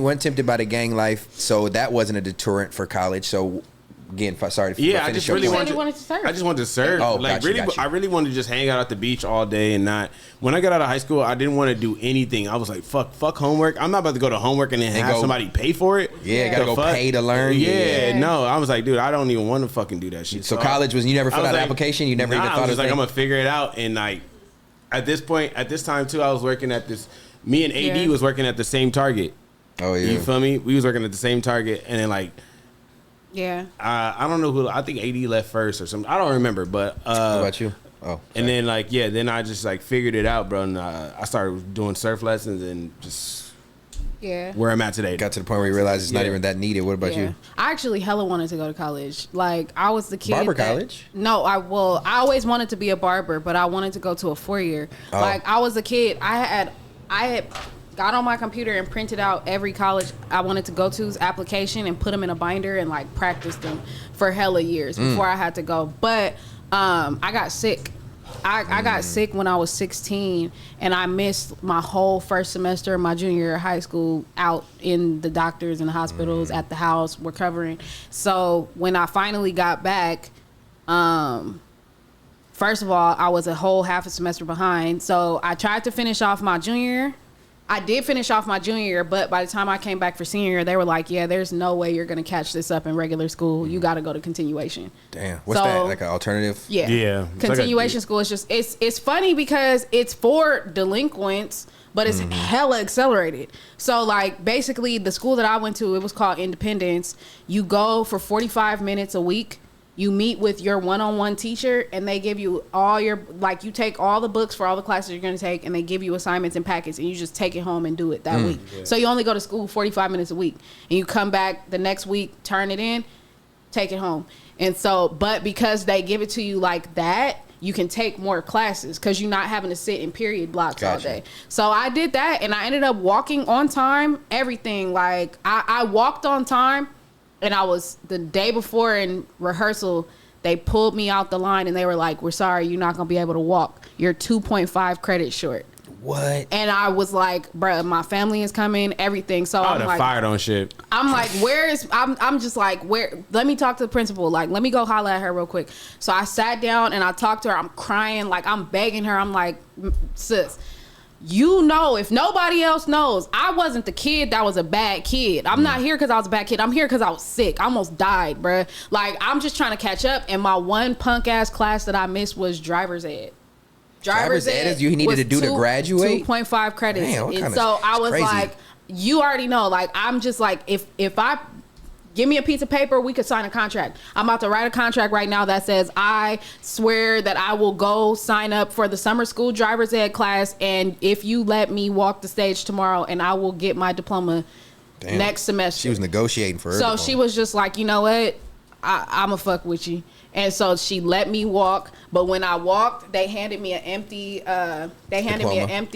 weren't tempted by the gang life, so that wasn't a deterrent for college. So Again, sorry to Yeah, I finish just your really point. wanted to surf. I just wanted to surf. Oh, like got you, really, got you. I really wanted to just hang out at the beach all day and not. When I got out of high school, I didn't want to do anything. I was like, fuck homework. I'm not about to go to homework and then have somebody pay for it. Yeah, gotta go pay to learn. Yeah, no, I was like, dude, I don't even want to fucking do that shit. So college was, you never filled out an application? You never even thought I of was like, I'm gonna figure it out. And like, at this time too, I was working at this. Me and AD was working at the same Target. Oh yeah, you feel me? We was working at the same Target, and then like. Yeah. I don't know who. I think AD left first or something. I don't remember, but. How about you? Oh. And then like then I just like figured it out, bro. And I started doing surf lessons and just. Yeah. Where I'm at today. Got to the point where you realize it's not even that needed. What about you? I actually hella wanted to go to college. Like I was the kid. Barber college? No, I always wanted to be a barber, but I wanted to go to a 4-year. Oh. Like I was a kid. I had got on my computer and printed out every college I wanted to go to's application and put them in a binder and like practiced them for hella years before I had to go. But I got sick. I got sick when I was 16 and I missed my whole first semester of my junior year of high school out in the doctors and the hospitals at the house recovering. So when I finally got back, first of all, I was a whole half a semester behind. So I tried to finish off my junior year. I did finish off my junior year, but by the time I came back for senior year, they were like, yeah, there's no way you're going to catch this up in regular school. You got to go to continuation. Damn. What's that? Like an alternative? Yeah. Yeah. Continuation school is just, it's funny because it's for delinquents, but it's hella accelerated. So like basically the school that I went to, it was called Independence. You go for 45 minutes a week. You meet with your one-on-one teacher and they give you all your, like you take all the books for all the classes you're going to take and they give you assignments and packets and you just take it home and do it that week. Yeah. So you only go to school 45 minutes a week and you come back the next week, turn it in, take it home. And so, but because they give it to you like that, you can take more classes because you're not having to sit in period blocks all day. So I did that and I ended up walking on time, everything. Like I walked on time. And I was the day before in rehearsal, they pulled me out the line and they were like, we're sorry, you're not going to be able to walk. You're 2.5 credits short. What? And I was like, bruh, my family is coming, everything. So I'm like, fired on shit. I'm like, I'm just like, where, let me talk to the principal. Like, let me go holler at her real quick. So I sat down and I talked to her. I'm crying. Like, I'm begging her. I'm like, sis, you know, if nobody else knows, I wasn't the kid that was a bad kid. I'm not here because I was a bad kid. I'm here because I was sick. I almost died, bruh. Like, I'm just trying to catch up. And my one punk ass class that I missed was driver's ed. Driver's ed is you needed to do to graduate? 2.5 credits. Damn, and so I was like, you already know. Like, I'm just like, if I give me a piece of paper, we could sign a contract. I'm about to write a contract right now that says I swear that I will go sign up for the summer school driver's ed class, and if you let me walk the stage tomorrow, and I will get my diploma next semester. She was negotiating for her. So she was just like, you know what? I'ma fuck with you. And so she let me walk, but when I walked, they handed me an empty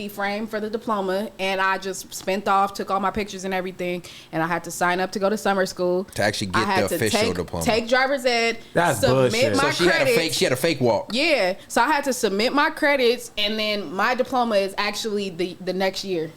frame for the diploma, and I just spent off, took all my pictures and everything, and I had to sign up to go to summer school to actually get the official diploma. Take driver's ed, That's submit bullshit. my credits. She had a fake walk. Yeah, so I had to submit my credits, and then my diploma is actually the next year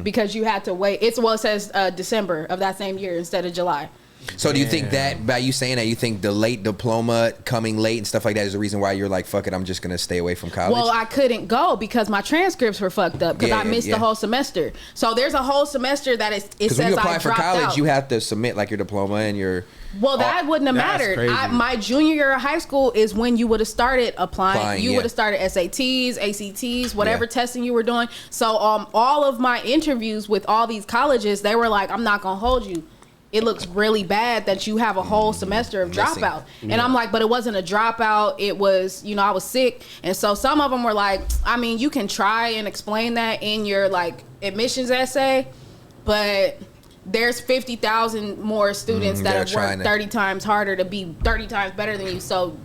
because you had to wait. It says December of that same year instead of July. So do you think that, by you saying that, you think the late diploma coming late and stuff like that is the reason why you're like, fuck it, I'm just going to stay away from college? Well, I couldn't go because my transcripts were fucked up because I missed the whole semester. So there's a whole semester that it says I dropped out. Because when you apply for college, you have to submit like your diploma and your... Well, that wouldn't have mattered. My junior year of high school is when you would have started applying. You would have started SATs, ACTs, whatever testing you were doing. So all of my interviews with all these colleges, they were like, I'm not going to hold you. It looks really bad that you have a whole semester of dropout. Yeah. And I'm like, but it wasn't a dropout. It was, I was sick. And so some of them were like, I mean, you can try and explain that in your like admissions essay, but there's 50,000 more students that have worked 30 times harder to be 30 times better than you. So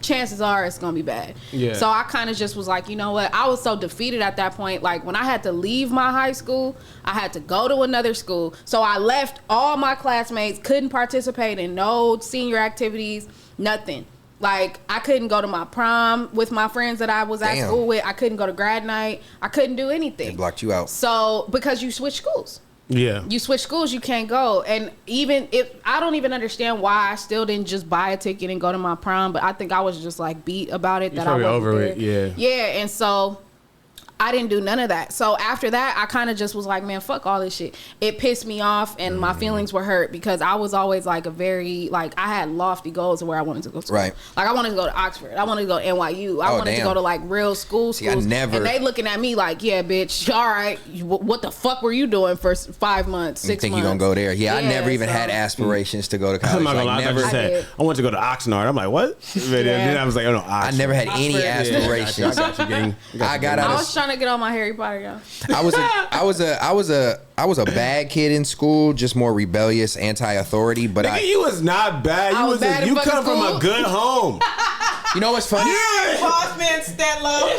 chances are it's going to be bad. Yeah. So I kind of just was like, you know what? I was so defeated at that point. Like when I had to leave my high school, I had to go to another school. So I left all my classmates, couldn't participate in no senior activities, nothing. Like I couldn't go to my prom with my friends that I was at school with. I couldn't go to grad night. I couldn't do anything. They blocked you out. So because you switch schools. Yeah. You switch schools, you can't go. And even if I don't even understand why I still didn't just buy a ticket and go to my prom, but I think I was just like beat about it. You're that I probably wasn't over there. it, yeah. Yeah, and so I didn't do none of that. So after that, I kind of just was like, man, fuck all this shit. It pissed me off, and my feelings were hurt because I was always like I had lofty goals of where I wanted to go to school. Right. Like I wanted to go to Oxford. I wanted to go to NYU. I wanted to go to like real schools. See, I never. And they looking at me like, yeah, bitch, all right, what the fuck were you doing for 5 months, 6 months? Think you gonna go there? Yeah, I never even had aspirations to go to college. I'm not gonna like, lie. never. I want to go to Oxnard. I'm like, what? Then I was like, oh no, Oxford. I never had any Oxford. aspirations. I got you, gang. I got out I of. was trying to get on my Harry Potter, y'all. I was a bad kid in school, just more rebellious, anti-authority. But Nigga, you was not bad. I was bad in You fucking come from school. a good home. you know what's funny? Boss man Stella.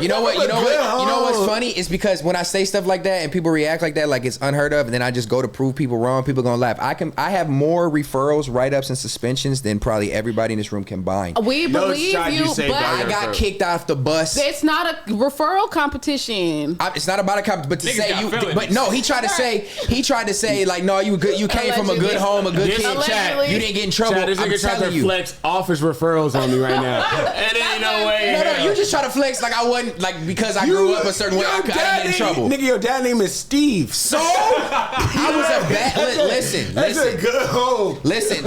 You know what's funny is because when I say stuff like that and people react like that, like it's unheard of, and then I just go to prove people wrong, people gonna laugh. I have more referrals, write-ups, and suspensions than probably everybody in this room combined. We No believe shot you you, saved but by I your got kicked off the bus. it's not a referral competition. It's not about a competition, but to Niggas say got you. feelings. But no, he tried to say like, no, you good. You came from a good home, a good This kid. Allegedly. You didn't get in trouble. Chad, this I'm nigga tried telling to you. flex office referrals on me right now. And ain't no way. No, you just try to flex like I wasn't like because I grew up a certain way. I didn't get in trouble. Nigga, your dad name is Steve. So I was a bad. Listen. That's a good home. Listen,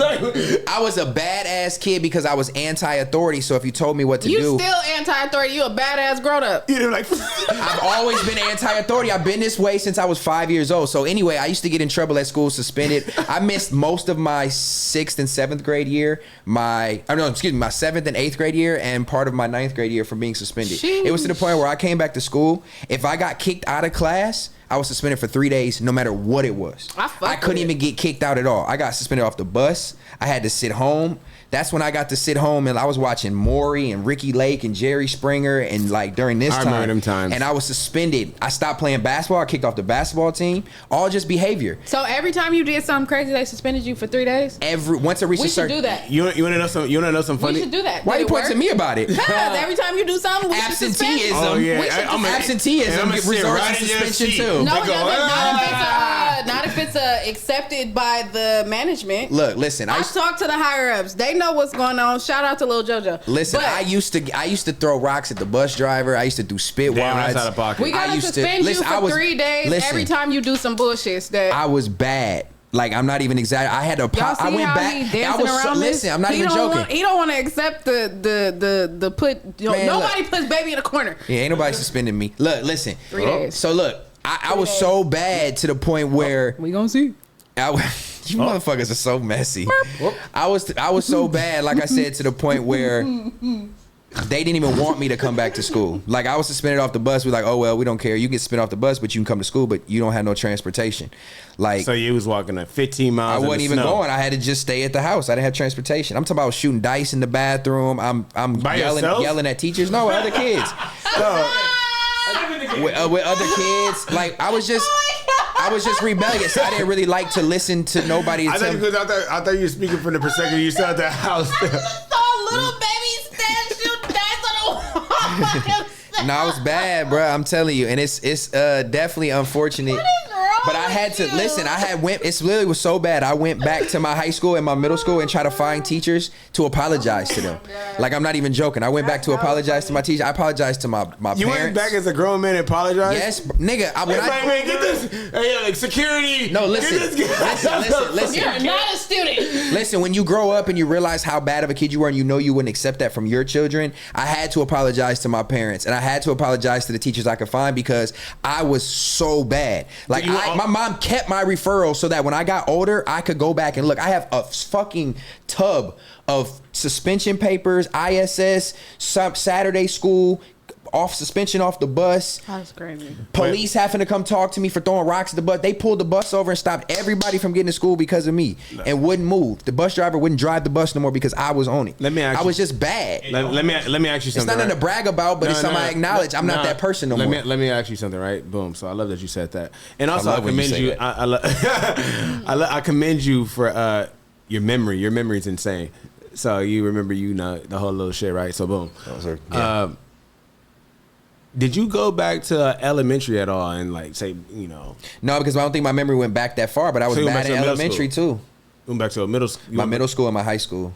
I was a badass kid because I was anti-authority. So if you told me what to You do, still anti-authority. You a badass grown up. You know, like, I've always been anti-authority. I've been this way since I was 5 years old. So anyway, I used to get in trouble at school, suspended. I missed most of my 6th and 7th grade year, my 7th and 8th grade year, and part of my 9th grade year for being suspended. Sheesh. It was to the point where I came back to school. If I got kicked out of class, I was suspended for 3 days, no matter what it was. I couldn't even get kicked out at all. I got suspended off the bus. I had to sit home. That's when I got to sit home and I was watching Maury and Ricky Lake and Jerry Springer and like during this I time. remember them times. And I was suspended. I stopped playing basketball. I kicked off the basketball team. All just behavior. So every time you did something crazy, they suspended you for 3 days. Once I reached We a should certain. do that. you want to know some? You want to know some funny? We should do that. Why Did you it pointing work? to me about it? Because every time you do something, we should suspend you. Absenteeism. Oh yeah, We should I'm a- Absenteeism and I'ma get sit results right in in your suspension seat. too. No, They it go, doesn't. Not if it's accepted by the management. Look, listen. I talk to the higher ups. They know what's going on. Shout out to Lil JoJo. Listen, But I used to throw rocks at the bus driver. I used to do spit Damn, wads. that's out of pocket. we gotta I used to- suspend listen, you I for was- 3 days listen. every time you do some bullshit. That I was bad. Like I'm not even exaggerating. I had to. y'all see I went how back. he I dancing was around this? listen. I'm not He even don't joking. He don't want to accept the put. Man, Nobody look. puts baby in a corner. Yeah, ain't nobody suspending me. Look, listen. 3 days. So look, I was so bad to the point where We gonna see. you motherfuckers are so messy. I was so bad, like I said, to the point where they didn't even want me to come back to school. Like I was suspended off the bus. We're like, oh well, we don't care. You get suspended off the bus, but you can come to school, but you don't have no transportation. Like So you was walking like 15 miles. I in the wasn't even snow. going. I had to just stay at the house. I didn't have transportation. I'm talking about shooting dice in the bathroom. I'm By yourself? yelling at teachers. No, with other kids. With other kids. Like I was just rebellious. I didn't really like to listen to nobody. I thought you were speaking from the perspective you saw at the house. Saw little baby stand dice on the wall. No, I was bad, bro. I'm telling you, and it's definitely unfortunate. What is wrong But I had to with you? listen. It's literally was so bad. I went back to my high school and my middle school and tried to find teachers to apologize to them. Like I'm not even joking. I went back to apologize to my teacher. I apologized to my You parents. went back as a grown man and apologized? Yes, nigga. Hey, man, get this. Hey, like security. No, listen. Get this guy. Listen. You're not a student. Listen, when you grow up and you realize how bad of a kid you were and you know you wouldn't accept that from your children, I had to apologize to my parents and I had to apologize to the teachers I could find because I was so bad. Like my mom kept my referral so that when I got older, I could go back and look. I have a fucking tub of suspension papers, ISS, Saturday school, suspension off the bus. That's crazy. Police having to come talk to me for throwing rocks at the bus. They pulled the bus over and stopped everybody from getting to school because of me and wouldn't move. The bus driver wouldn't drive the bus no more because I was on it. I was just bad. Let me ask you It's something. not nothing right? to brag about, but it's something I acknowledge. I'm not that person no more. Let me ask you something, right? Boom. So I love that you said that, and also I love when you commend say you. that. I commend you for your memory. Your memory is insane. So you remember the whole little shit, right? So boom. Did you go back to elementary at all and like say, No, because I don't think my memory went back that far. But I was So you went bad back to in middle elementary too. went back to a middle school? My middle school and my high school.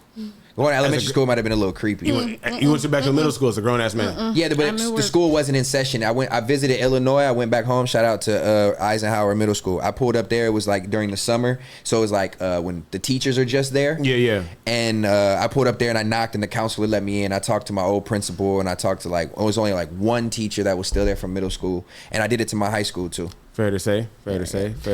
Going to elementary school might have been a little creepy. You went back to middle school as a grown ass man. Yeah, but the school wasn't in session. I visited Illinois. I went back home. Shout out to Eisenhower Middle School. I pulled up there. It was like during the summer, so it was like when the teachers are just there. Yeah. And I pulled up there and I knocked, and the counselor let me in. I talked to my old principal, and I talked to it was only like one teacher that was still there from middle school, and I did it to my high school too. Fair to say.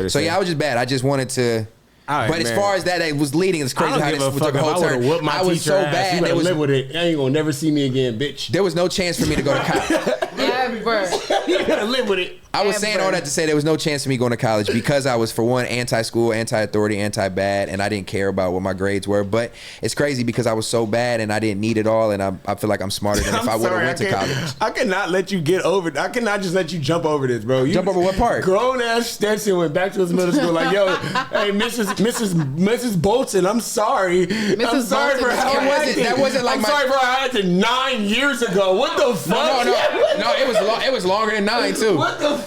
So yeah, I was just bad. I just wanted to. Right, but as far as that, it was leading. It's crazy how this took a whole turn. I was so bad. You live with it. You ain't gonna never see me again, bitch. There was no chance for me to go to college. Ever. You gotta live with it. I was saying all that to say there was no chance for me going to college because I was, for one, anti-school, anti-authority, anti-bad, and I didn't care about what my grades were. But it's crazy because I was so bad and I didn't need it all, and I feel like I'm smarter than if I would have went to college. I cannot let you get over it. I cannot just let you jump over this, bro. Jump over what part? Grown ass Stetson went back to his middle school like, yo, hey, Mrs. Bolton, I'm sorry. I'm sorry for how I acted. That wasn't like I'm sorry for how I acted 9 years ago. What the fuck? No, it was longer than 9 too. What the fuck?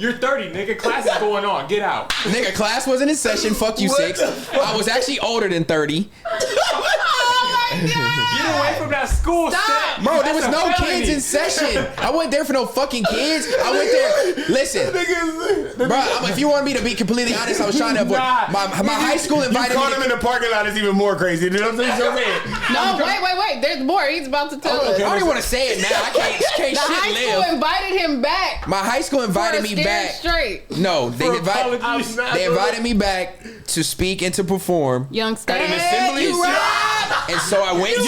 You're 30, nigga. Class is going on. Get out. Nigga, class wasn't in session. Fuck you, 6. I was actually older than 30. Get away from that school. Stop. Bro, there was no kids in session. I wasn't there for no fucking kids. I went there. Listen, bro, if you want me to be completely honest, I was trying to avoid. My high school invited you me. caught him in the parking lot is even more crazy. You know what I'm saying? No, wait. There's more. He's about to tell us. I don't even want to say it now. I can't The shit high live. school invited him back. My high school invited for a me scared back. Straight. No, they invited me back to speak and to perform. Young Scott. At an assembly? And so I went.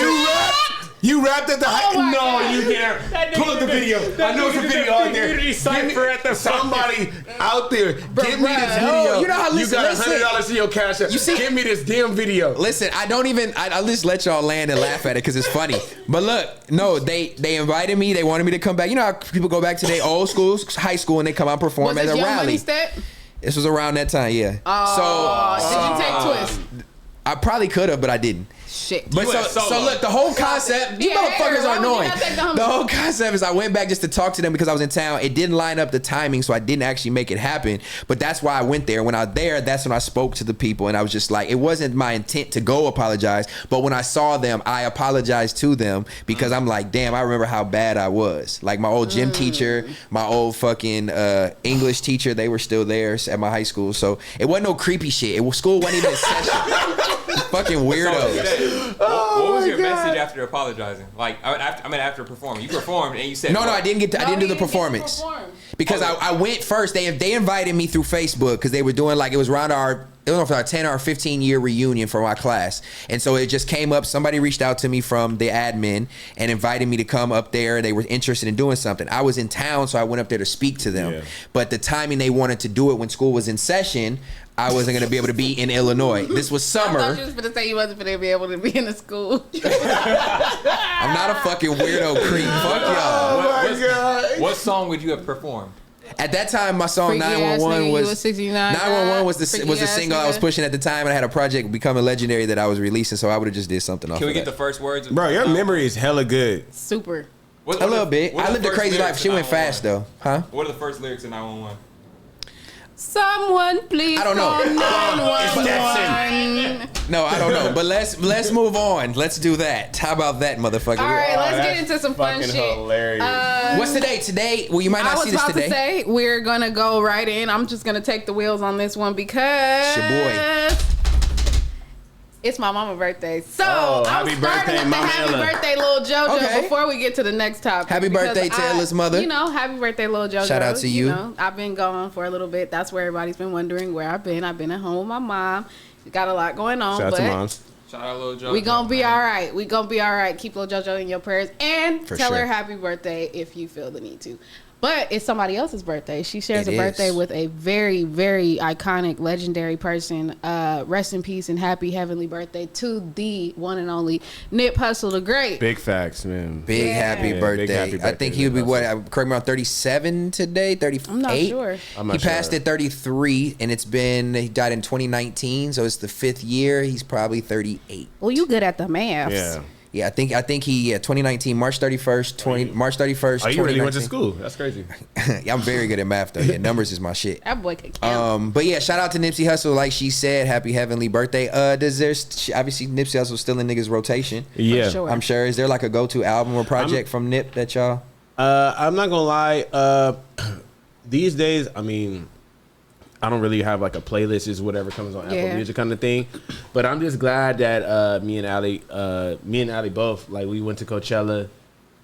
You rapped at the high. my No, God. you can't. Pull up the video. I know it's a video out there. Somebody out there, give me this video. You know how you got $100 in your cash app. You see, give me this damn video. Listen, I just let y'all land and laugh at it because it's funny. But look, no, they invited me. They wanted me to come back. You know how people go back to their old schools, high school, and they come out and perform Was at this a Young rally. Money Step? This was around that time, yeah. Did you take Twist? I probably could have, but I didn't. Shit. But so look, the whole concept, you motherfuckers are annoying. The whole concept is I went back just to talk to them because I was in town. It didn't line up the timing, so I didn't actually make it happen. But that's why I went there. When I was there, that's when I spoke to the people, and I was just like, it wasn't my intent to go apologize. But when I saw them, I apologized to them because I'm like, damn, I remember how bad I was. Like my old gym teacher, my old fucking English teacher, they were still there at my high school. So it wasn't no creepy shit. School wasn't even in session. Fucking weirdos. What was your message after apologizing? Like, after performing, you performed and you said, No, I didn't do the performance because I went first. They invited me through Facebook because they were doing it was around our 10 or 15 year reunion for my class, and so it just came up. Somebody reached out to me from the admin and invited me to come up there. They were interested in doing something. I was in town, so I went up there to speak to them. Yeah. But the timing they wanted to do it when school was in session, I wasn't going to be able to be in Illinois. This was summer. I thought you was going to say you wasn't going to be able to be in the school. I'm not a fucking weirdo creep. Fuck y'all. Oh my God. What song would you have performed? At that time, my song Freaky 911 was 911 was the single I was pushing at the time, and I had a project becoming legendary that I was releasing, so I would have just did something off. Can we of get that. the first words? Bro, your memory is hella good. Super. A little bit. I lived a crazy life. She went fast though, huh? What are the first lyrics in 911? Someone please. I don't know. Call 911. No, I don't know. But let's move on. Let's do that. How about that, motherfucker? All right, let's get into some fun shit. Hilarious. What's today? Today, well, you might not see this today. I was about to say we're gonna go right in. I'm just gonna take the wheels on this one because It's your boy. It's my mama's birthday. So happy birthday, with Mama happy Ella. birthday, little JoJo. Okay. Before we get to the next topic. Happy birthday to Ella's mother. Happy birthday, little JoJo. Shout out to you. I've been gone for a little bit. That's where everybody's been wondering where I've been. I've been at home with my mom. Got a lot going on. Shout out to moms. Shout out Lil JoJo. We gonna be all right. We gonna be all right. Keep Lil JoJo in your prayers and tell her happy birthday if you feel the need to. But it's somebody else's birthday. She shares a birthday with a very, very iconic, legendary person. Rest in peace and happy heavenly birthday to the one and only Nip Hussle the Great. Big facts, man. Big happy birthday. Big happy birthday. I think he would be correct me on 37 today, 38. I'm not sure. He passed at 33, and he died in 2019, so it's the 5th year. He's probably 38. Well, you good at the maths. Yeah. Yeah, I think he 2019 March 31st, March 31st. Oh, you really 2019. went to school? That's crazy. Yeah, I'm very good at math though. Yeah, numbers is my shit. That boy could count. But yeah, shout out to Nipsey Hussle. Like she said, happy heavenly birthday. Obviously Nipsey Hussle's still in niggas rotation. Yeah, sure. I'm sure. Is there like a go-to album or project from Nip that y'all? I'm not gonna lie. These days, I mean, I don't really have like a playlist. Is whatever comes on Apple Music kind of thing. But I'm just glad that me and Ali both, like, we went to Coachella.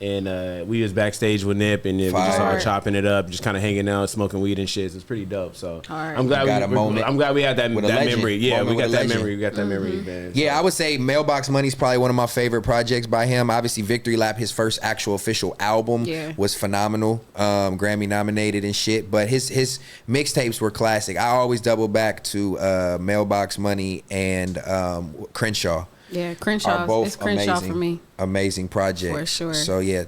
And we was backstage with Nip, and then we just all chopping it up, just kind of hanging out, smoking weed and shit. It's pretty dope. So I'm glad we had that memory. Yeah, we got that memory. We got that memory, man. Yeah, I would say Mailbox Money's probably one of my favorite projects by him. Obviously, Victory Lap, his first actual official album, was phenomenal, Grammy nominated and shit. But his mixtapes were classic. I always double back to Mailbox Money and Crenshaw. Yeah, Crenshaw. It's Crenshaw for me. Amazing project. For sure. So yeah.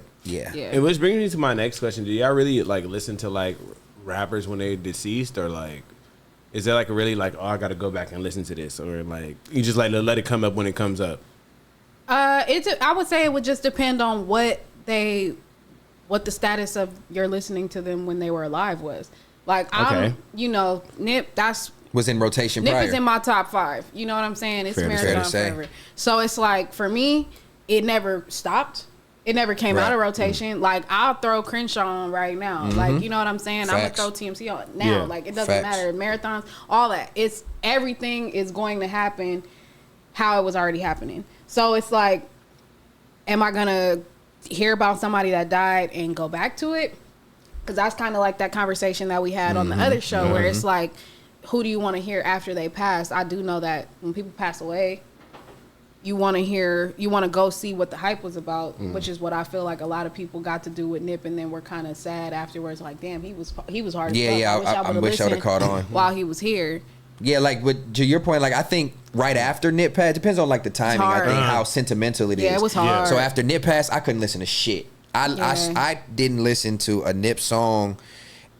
And which brings me to my next question. Do y'all really like listen to like rappers when they're deceased, or like is there like a really like, oh, I gotta go back and listen to this, or like you just like let it come up when it comes up? I would say it would just depend on what the status of your listening to them when they were alive was. Like Nip, was in rotation Nip prior. is in my top 5. You know what I'm saying? It's Fair marathon to say. forever. So it's like, for me, it never stopped. It never came out of rotation. Like, I'll throw Crenshaw on right now. Like, you know what I'm saying? Facts. I'm going to throw TMC on now. Yeah. Like, it doesn't matter. Marathons, all that. Everything is going to happen how it was already happening. So it's like, am I going to hear about somebody that died and go back to it? Because that's kind of like that conversation that we had on the other show where it's like, who do you want to hear after they pass? I do know that when people pass away, you want to go see what the hype was about, which is what I feel like a lot of people got to do with Nip, and then we're kind of sad afterwards, like, damn, he was hard as fuck. I wish I would have caught on while he was here. Yeah, like to your point, like I think right after Nip passed, depends on like the timing. I think how sentimental it is. Yeah, it was hard. So after Nip passed, I couldn't listen to shit. I didn't listen to a Nip song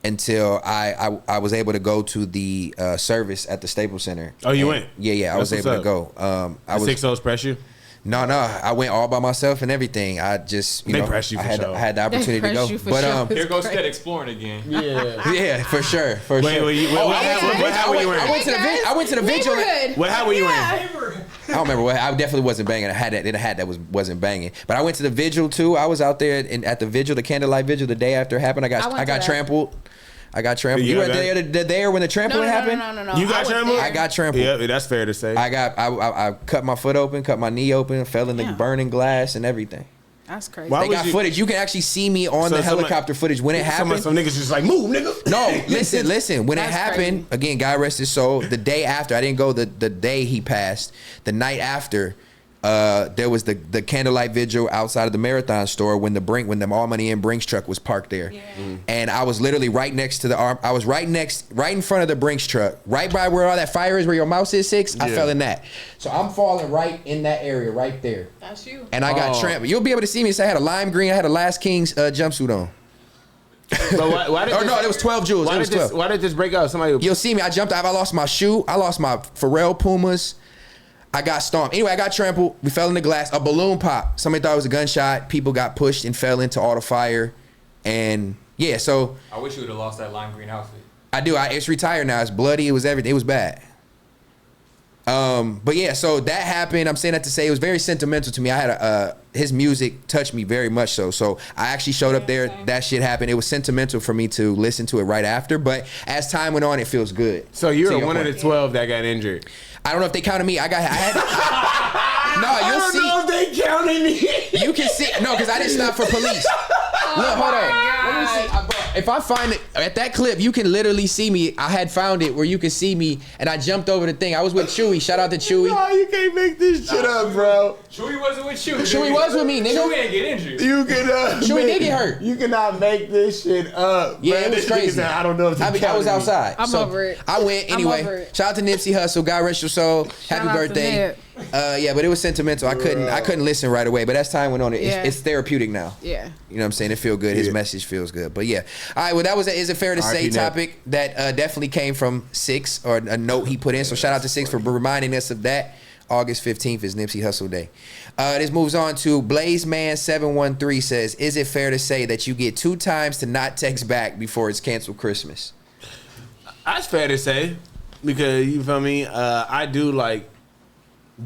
until I was able to go to the service at the Staples Center. Oh, you went? Yeah, I was able to go. I was 6-0's press you? No, I went all by myself and everything. I just, they pressed you for sure. I had the opportunity to go. But here goes Ted exploring again. Yeah, for sure. What hat were you wearing? I went to the vigil. What hat were you wearing? I don't remember what. I definitely wasn't banging. I had a hat that wasn't banging. But I went to the vigil too. I was out there at the vigil, the candlelight vigil, the day after it happened. I got trampled. You were there when the trampling happened? No. You got trampled? I got trampled. Yeah, that's fair to say. I cut my foot open, cut my knee open, fell in the burning glass and everything. That's crazy. They got footage. You can actually see me on the helicopter footage when it happened. Some niggas just like, move, nigga. No, listen. When it happened, again, God rest his soul, the day after, I didn't go the day he passed. The night after, there was the candlelight vigil outside of the Marathon store when the All Money in Brinks truck was parked there. Yeah. And I was literally right next to I was right in front of the Brinks truck, right by where all that fire is, where your mouse is, 6. I fell in that. So I'm falling right in that area, right there. That's you. And I got trampled. You'll be able to see me. So I had a lime green. I had a Last Kings jumpsuit on. But why did it was 12 jewels. Why did this break out? You'll see me. I jumped out. I lost my shoe. I lost my Pharrell Pumas. I got stomped. Anyway, I got trampled. We fell in the glass. A balloon popped. Somebody thought it was a gunshot. People got pushed and fell into all the fire. And yeah, so. I wish you would have lost that lime green outfit. I do. It's retired now. It's bloody. It was everything. It was bad. But yeah, so that happened. I'm saying that to say it was very sentimental to me. I had his music touched me very much so. So I actually showed up there. That shit happened. It was sentimental for me to listen to it right after. But as time went on, it feels good. So you're one of the 12 that got injured. I don't know if they counted me. I had. No, you'll see. I don't know if they counted me. You can see. No, because I didn't stop for police. Look, hold on. Let me see. If I find it at that clip, you can literally see me. I had found it where you can see me, and I jumped over the thing. I was with Chewy. Shout out to Chewy. No, you can't make this shit up, bro. Chewy wasn't with you. Chewy was with me, nigga. Chewy ain't get injured. You cannot. Chewy did get hurt. You cannot make this shit up. Yeah, man. it was crazy. I don't know if I was outside. I'm over it. I went anyway. Shout out to Nipsey Hussle. God rest your soul. Happy birthday. Yeah, but it was sentimental. I couldn't listen right away. But as time went on, it's therapeutic now. Yeah. You know what I'm saying? It feels good. His message feels good. But yeah. All right, well, that was Is It Fair to Say topic that definitely came from 6, or a note he put in. So shout out to 6 for reminding us of that. August 15th is Nipsey Hussle Day. This moves on to BlazeMan713 says, is it fair to say that you get 2 times to not text back before it's canceled Christmas? That's fair to say, because you feel me. I do like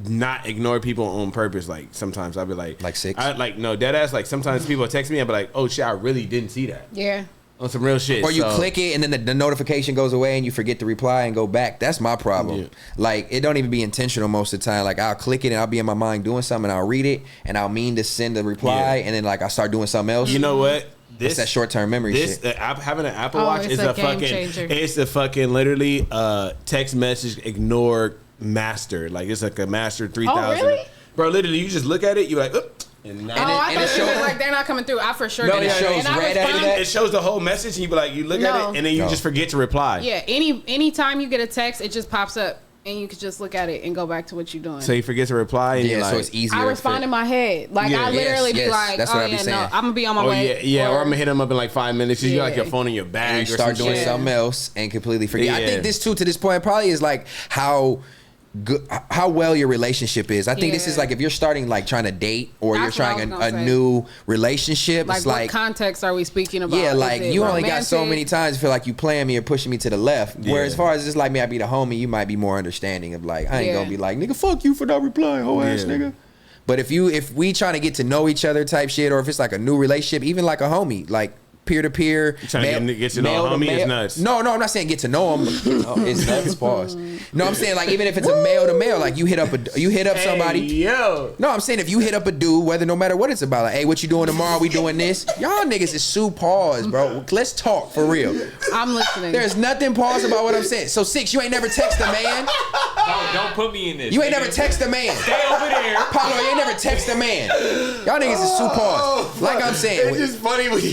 not ignore people on purpose. Like sometimes I'll be like 6. No, dead ass. Like sometimes people text me, I'll be like, oh shit, I really didn't see that. Yeah. On some real shit. Or you click it and then the notification goes away and you forget to reply and go back. That's my problem. Yeah. Like, it don't even be intentional most of the time. Like, I'll click it and I'll be in my mind doing something and I'll read it and I'll mean to send a reply and then like I start doing something else. You know what? It's that short-term memory shit. Having an Apple Watch it's is a a game fucking changer. it's a fucking literally text message ignore master. Like it's like a master 3000. Oh, really? Bro, literally you just look at it, you're like, and I and it thought you shows- meant like they're not coming through. I for sure No, did yeah, that. shows And I red after respond- that? it shows the whole message and you be like, you look No. at it and then you No. just forget to reply. Yeah, anytime you get a text, it just pops up and you can just look at it and go back to what you're doing. So you forget to reply and you're Yeah, like, so it's easier. I respond in my head. Like Yeah. I literally Yes, be like, that's oh what I be yeah, saying. no, I'm gonna be on my oh way. yeah, or I'm gonna hit them up in like 5 minutes. You got like Yeah. your phone in your And bag you or start some doing shit. something else and completely forget. I Yeah. think this too, to this point, probably is like how good, how well your relationship is. I think this is Yeah. like if you're starting like trying to date or That's you're what I trying was a gonna say. new relationship. Like it's what like context are we speaking about? yeah, Is like it you only got so romantic? many times to feel like you playing me or pushing me to the left. Where Yeah. as far as just like me, I be the homie, you might be more understanding of like I ain't Yeah. gonna be like nigga fuck you for not replying, whole ass Yeah. nigga. But if we trying to get to know each other type shit, or if it's like a new relationship, even like a homie, like peer to peer, trying to get to know a homie is nuts. No, I'm not saying get to know him. Oh, it's nuts. Pause. No, I'm saying like even if it's a male to male, like you hit up somebody. Hey, yo. No, I'm saying if you hit up a dude, whether no matter what it's about, like, hey, what you doing tomorrow? We doing this. Y'all niggas is pause, bro. Let's talk for real. I'm listening. There's nothing pause about what I'm saying. So 6, you ain't never text a man. Don't put me in this. You ain't nigga. never text a man. Stay over there. Paulo, you ain't never text a man. Y'all niggas is pause. Like I'm saying. It's just funny when you,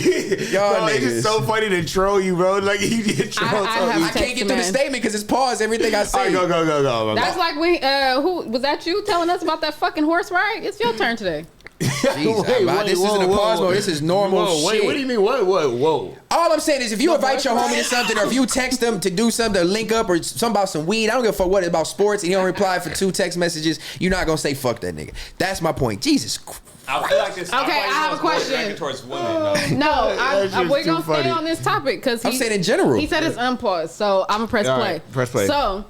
Y'all bro, it's niggas. just so funny to troll you, bro. Like you get trolled. I so have I easy. can't get through the man. statement because it's pause everything I All say. right, go. That's like when who was that you telling us about that fucking horse ride? It's your turn today. Jeez, this whoa, isn't a whoa. pause mode. This is normal Whoa, shit. wait, what do you mean? Whoa. All I'm saying is if you invite your homie to something or if you text them to do something, to link up or something about some weed, I don't give a fuck what about sports, and he don't reply for 2 text messages, you're not gonna say fuck that nigga. That's my point. Jesus Christ. I feel like this. Okay, I have a question. Directed towards women, though. No, That's just we're gonna too funny. stay on this topic because I'm saying in general. He said it's unpaused, so I'm gonna press All play. right, press play. So,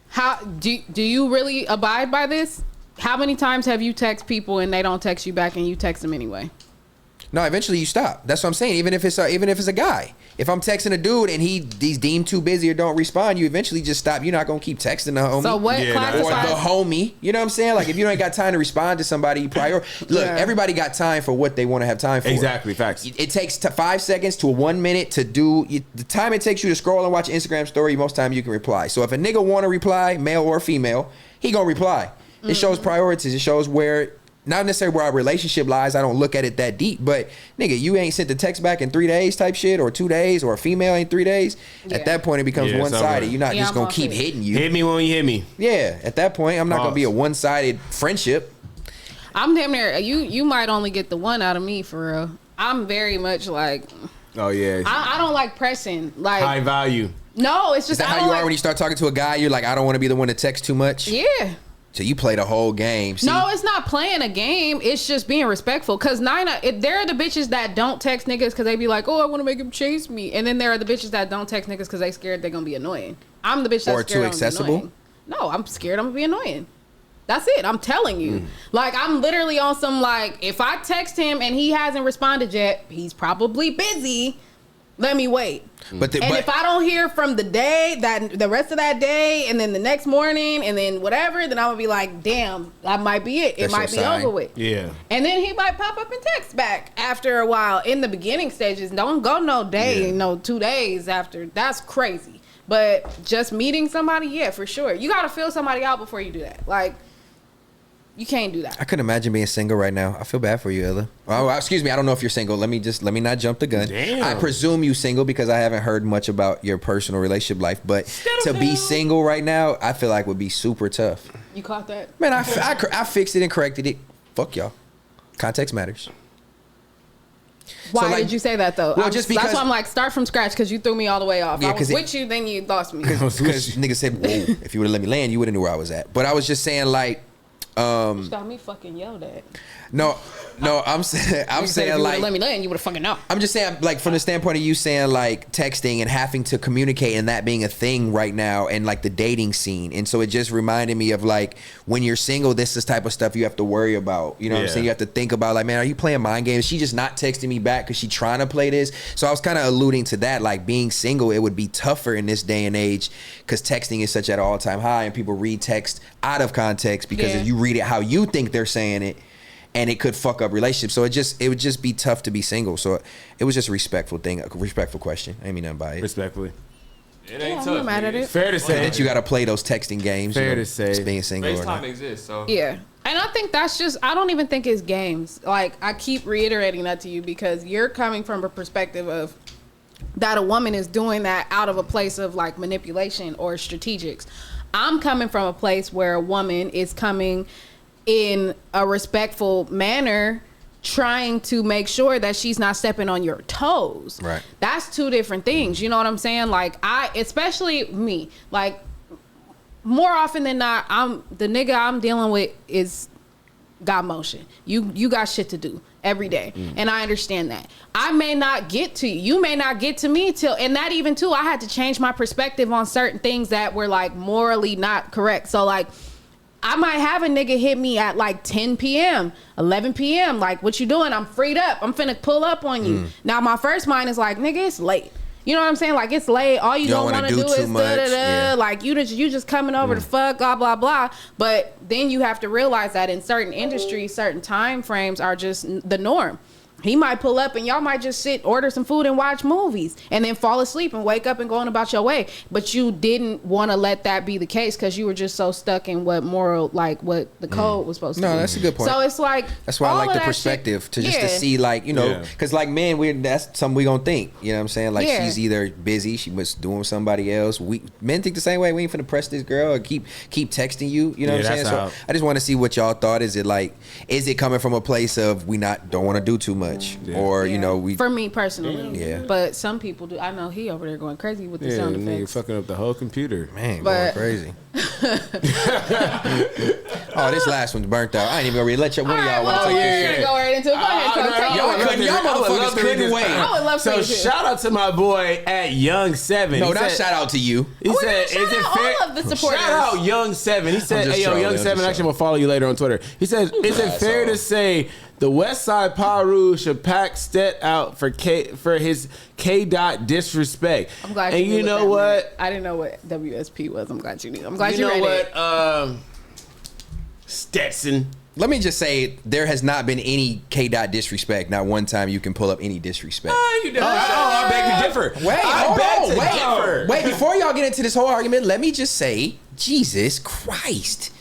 how do you really abide by this? How many times have you text people and they don't text you back and you text them anyway? No, eventually you stop. That's what I'm saying. Even if it's a guy, if I'm texting a dude and he's deemed too busy or don't respond, you eventually just stop. You're not gonna keep texting the homie. So what Yeah, or classifies? the homie, you know what I'm saying? Like if you ain't got time to respond to somebody, look. Yeah. Everybody got time for what they want to have time for. Exactly, facts. It takes 5 seconds to 1 minute to do the time it takes you to scroll and watch an Instagram story. Most time you can reply. So if a nigga want to reply, male or female, he gonna reply. It shows priorities. It shows where. Not necessarily where our relationship lies. I don't look at it that deep. But, nigga, you ain't sent the text back in 3 days type shit or 2 days or a female in 3 days. Yeah. At that point, it becomes Yeah, it's one-sided. over. You're not Yeah, just I'm going off to keep it. hitting you. Hit me when you hit me. Yeah, at that point, I'm not going to be a one-sided friendship. I'm damn near you might only get the one out of me for real. I'm very much like Oh yeah. I don't like pressing. Like High value. no, it's Is just that I how don't you like, are when you start talking to a guy? You're like, I don't want to be the one to text too much. Yeah. So you play the whole game. See? No, it's not playing a game. It's just being respectful. Cause there are the bitches that don't text niggas cause they be like, oh, I want to make him chase me. And then there are the bitches that don't text niggas cause they scared they're gonna be annoying. I'm the bitch that's Or scared too I'm gonna be accessible? annoying. No, I'm scared I'm gonna be annoying. That's it. I'm telling you. Like I'm literally on some like if I text him and he hasn't responded yet, he's probably busy. Let me wait. But And if I don't hear from the rest of that day, and then the next morning, and then whatever, then I'm gonna be like, damn, that might be it. It That's might your be sign. over with. Yeah. And then he might pop up and text back after a while. In the beginning stages, don't go no day, Yeah. no 2 days after. That's crazy. But just meeting somebody, yeah, for sure. You gotta feel somebody out before you do that. Like, you can't do that. I couldn't imagine being single right now. I feel bad for you, Ella. Oh, excuse me. I don't know if you're single. Let me not jump the gun. Damn. I presume you single because I haven't heard much about your personal relationship life. But to be single right now, I feel like would be super tough. You caught that? Man, I fixed it and corrected it. Fuck y'all. Context matters. Why like- did you say that though? Well, just because- that's why I'm like, start from scratch because you threw me all the way off. Yeah, I was 'cause with you, then you lost me. Because niggas said, whoa, if you would have let me land, you would have knew where I was at. But I was just saying, like, You got me fucking yelled at. No, I'm saying like, let me know, and you would have fucking know. I'm just saying, like, from the standpoint of you saying like texting and having to communicate and that being a thing right now, and like the dating scene, and so it just reminded me of like when you're single, this is the type of stuff you have to worry about. You know what I'm saying? You have to think about like, man, are you playing mind games? She just not texting me back because she trying to play this. So I was kind of alluding to that, like being single, it would be tougher in this day and age because texting is such at an all-time high, and people read text out of context because if you read it how you think they're saying it, and it could fuck up relationships. So it would just be tough to be single. So it was just a respectful question. I ain't mean nothing by it. Respectfully. It ain't I'm tough. not mad at it. Fair to say That you got to play those texting games. Fair to say. Just being single or FaceTime not. exists, so Yeah. And I think that's just, I don't even think it's games. Like, I keep reiterating that to you because you're coming from a perspective of that a woman is doing that out of a place of like manipulation or strategics. I'm coming from a place where a woman is coming in a respectful manner, trying to make sure that she's not stepping on your toes. Right. That's two different things. You know what I'm saying? Like, especially me, like, more often than not, the nigga I'm dealing with is got motion. You got shit to do every day. And I understand that. I may not get to you. You may not get to me till, and that even too, I had to change my perspective on certain things that were like morally not correct. So like, I might have a nigga hit me at like 10 p.m., 11 p.m. Like, what you doing? I'm freed up. I'm finna pull up on you. Now, my first mind is like, nigga, it's late. You know what I'm saying? Like, it's late. All you don't want to do is da-da-da. Yeah. Like, you just coming over to fuck, blah, blah, blah. But then you have to realize that in certain industries, certain time frames are just the norm. He might pull up and y'all might just sit, order some food and watch movies and then fall asleep and wake up and go on about your way. But you didn't want to let that be the case because you were just so stuck in what the code was supposed to be. No, that's a good point. So it's like, that's why I like the perspective to see like, you know, because like men, that's something we gonna think. You know what I'm saying? Like she's either busy, she was doing somebody else. Men think the same way. We ain't finna press this girl or keep texting you. You know what I'm saying? So I just want to see what y'all thought. Is it coming from a place of we don't want to do too much? Or you know, for me personally, but some people do. I know he over there going crazy with the sound effects, fucking up the whole computer, man, going crazy. Oh, this last one's burnt out. I ain't even gonna really let one of y'all. We're gonna go right into it. Go ahead, y'all motherfuckers couldn't wait. I would love to. So shout out to my boy at Young 7. No, not shout out to you. He said, "Is it fair?" All of the supporters. Shout out Young 7. He said, "Hey yo, Young 7. Actually, I'm gonna follow you later on Twitter." He says, "Is it fair to say the West Side Paru should pack Stet out for his K. disrespect?" I'm glad. And you know what? I didn't know what WSP was. I'm glad you knew. I'm glad you know read what? it. Stetson. Let me just say, there has not been any K. disrespect. Not one time you can pull up any disrespect. You don't. I beg to differ. Wait, before y'all get into this whole argument, let me just say, Jesus Christ.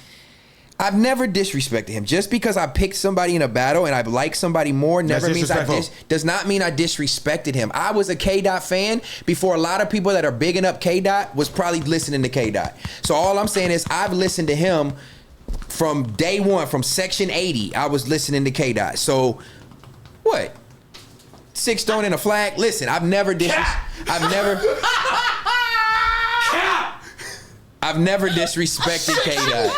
I've never disrespected him. Just because I picked somebody in a battle and I like somebody more never means does not mean I disrespected him. I was a K. fan before a lot of people that are bigging up K. was probably listening to K. So all I'm saying is I've listened to him from day one, from section 80. I was listening to K. So what? 6 Stone in a flag. Listen, I've never disrespected K.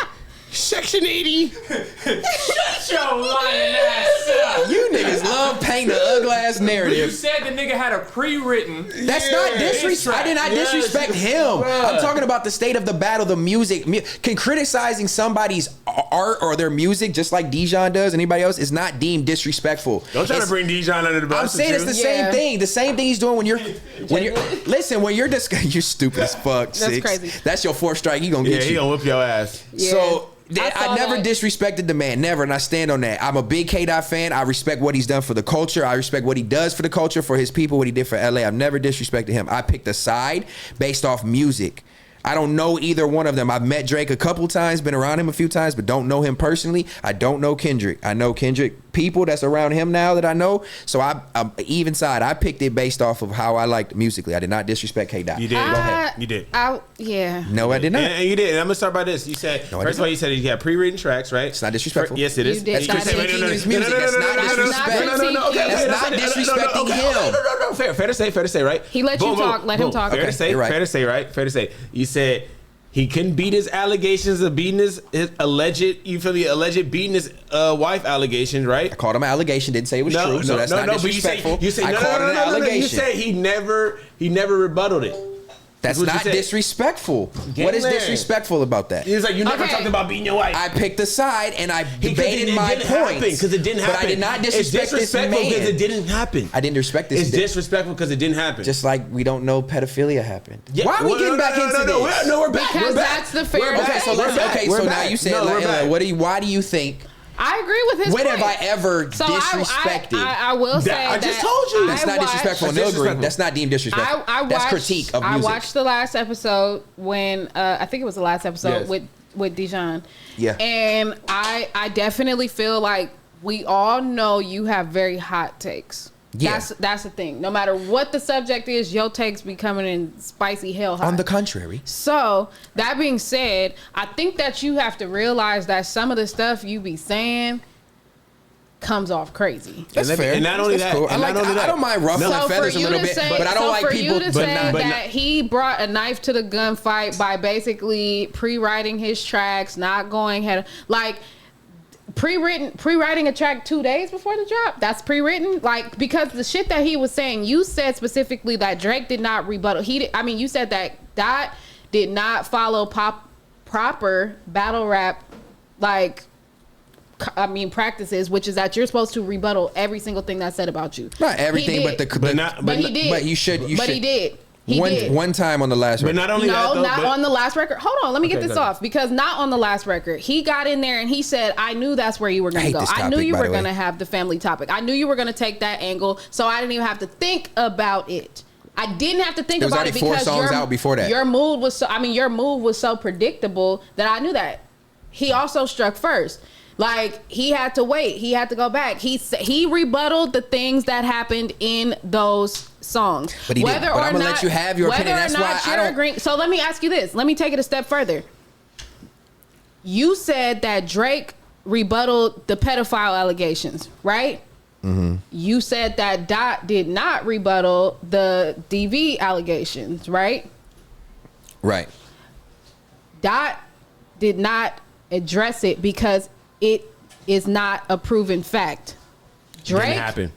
Section 80. Shut your lying ass up. You niggas love painting the ugly ass narrative. You said the nigga had a pre-written. That's not disrespect. I did not disrespect him. I'm talking about the state of the battle, the music. Can criticizing somebody's art or their music, just like Dijon does, anybody else, is not deemed disrespectful. Don't try to bring Dijon under the bus. I'm saying it's the same thing. The same thing he's doing when you're you're stupid as fuck. That's crazy. That's your 4th strike. He gonna get you. He gonna whip your ass. Yeah. So I never disrespected the man, never, and I stand on that. I'm a big K. fan. I respect what he's done for the culture. I respect what he does for the culture, for his people, what he did for LA. I've never disrespected him. I picked a side based off music. I don't know either one of them. I've met Drake a couple times, been around him a few times, but don't know him personally. I don't know Kendrick. I know Kendrick people that's around him now that I know. So I'm even side. I picked it based off of how I liked musically. I did not disrespect K. You did. Go ahead. You did. Yeah. No, I did not. And you did. And I'm gonna start by this. You said first of all, you said you had pre-written tracks, right? It's not disrespectful. Yes, it is. You did. That's critiquing his music. That's not disrespect. That's not disrespecting him. No. Fair to say, right? He let you talk. Let him talk. Fair to say, right? Fair to say. You said He couldn't beat his allegations of beating his alleged, you feel me, alleged beating his wife allegations, right? I called him an allegation, didn't say it was true, so that's not disrespectful. You say I called it an allegation. You say he never rebutted it. That's not disrespectful. What is disrespectful about that? He was like, you never talked about beating your wife. I picked a side and I debated my points. Because it didn't happen. But I did not disrespect this man. It's disrespectful because it didn't happen. I didn't respect this. It's disrespectful because it didn't happen. Just like we don't know pedophilia happened. Yeah. Why are we getting back into this? No, we're back. Because that's the fair Okay, so now you said, why do you think? I agree with his When point. have I ever disrespected? I will say that. I just told you. That's not disrespectful. No, agree. That's not deemed disrespectful. That's critique of music. I watched the last episode when, I think it was the last episode with Dijon. Yeah. And I definitely feel like we all know you have very hot takes. Yeah. That's the thing. No matter what the subject is, your takes be coming in spicy hell hot. On the contrary. So, that being said, I think that you have to realize that some of the stuff you be saying comes off crazy. That's fair. And not only That's that, cool. I don't mind ruffling feathers a little bit, but I don't like people. So for you to say that he brought a knife to the gunfight by basically pre-writing his tracks, not going ahead, like pre-writing a track 2 days before the drop, that's pre-written, like, because the shit that he was saying, you said specifically that Drake did not rebuttal. You said that Dot did not follow proper battle rap, like, practices, which is that you're supposed to rebuttal every single thing that's said about you. Not everything, but he did. But you should. But he did. One time on the last record. But not only that, though, not on the last record. Hold on, let me get this off, because not on the last record. He got in there and he said, I knew that's where you were going to go. I knew you were going to have the family topic. I knew you were going to take that angle, so I didn't even have to think about it. I didn't have to think about it because 4 songs out before that. Your mood was so predictable that I knew that. He also struck first. Like, he had to wait. He had to go back. He rebutted the things that happened in those songs. But he didn't. But I'm gonna let you have your opinion. That's why I don't agree. So let me ask you this. Let me take it a step further. You said that Drake rebutted the pedophile allegations, right? Mm-hmm. You said that Dot did not rebuttal the DV allegations, right? Right. Dot did not address it because it is not a proven fact. Drake didn't happen.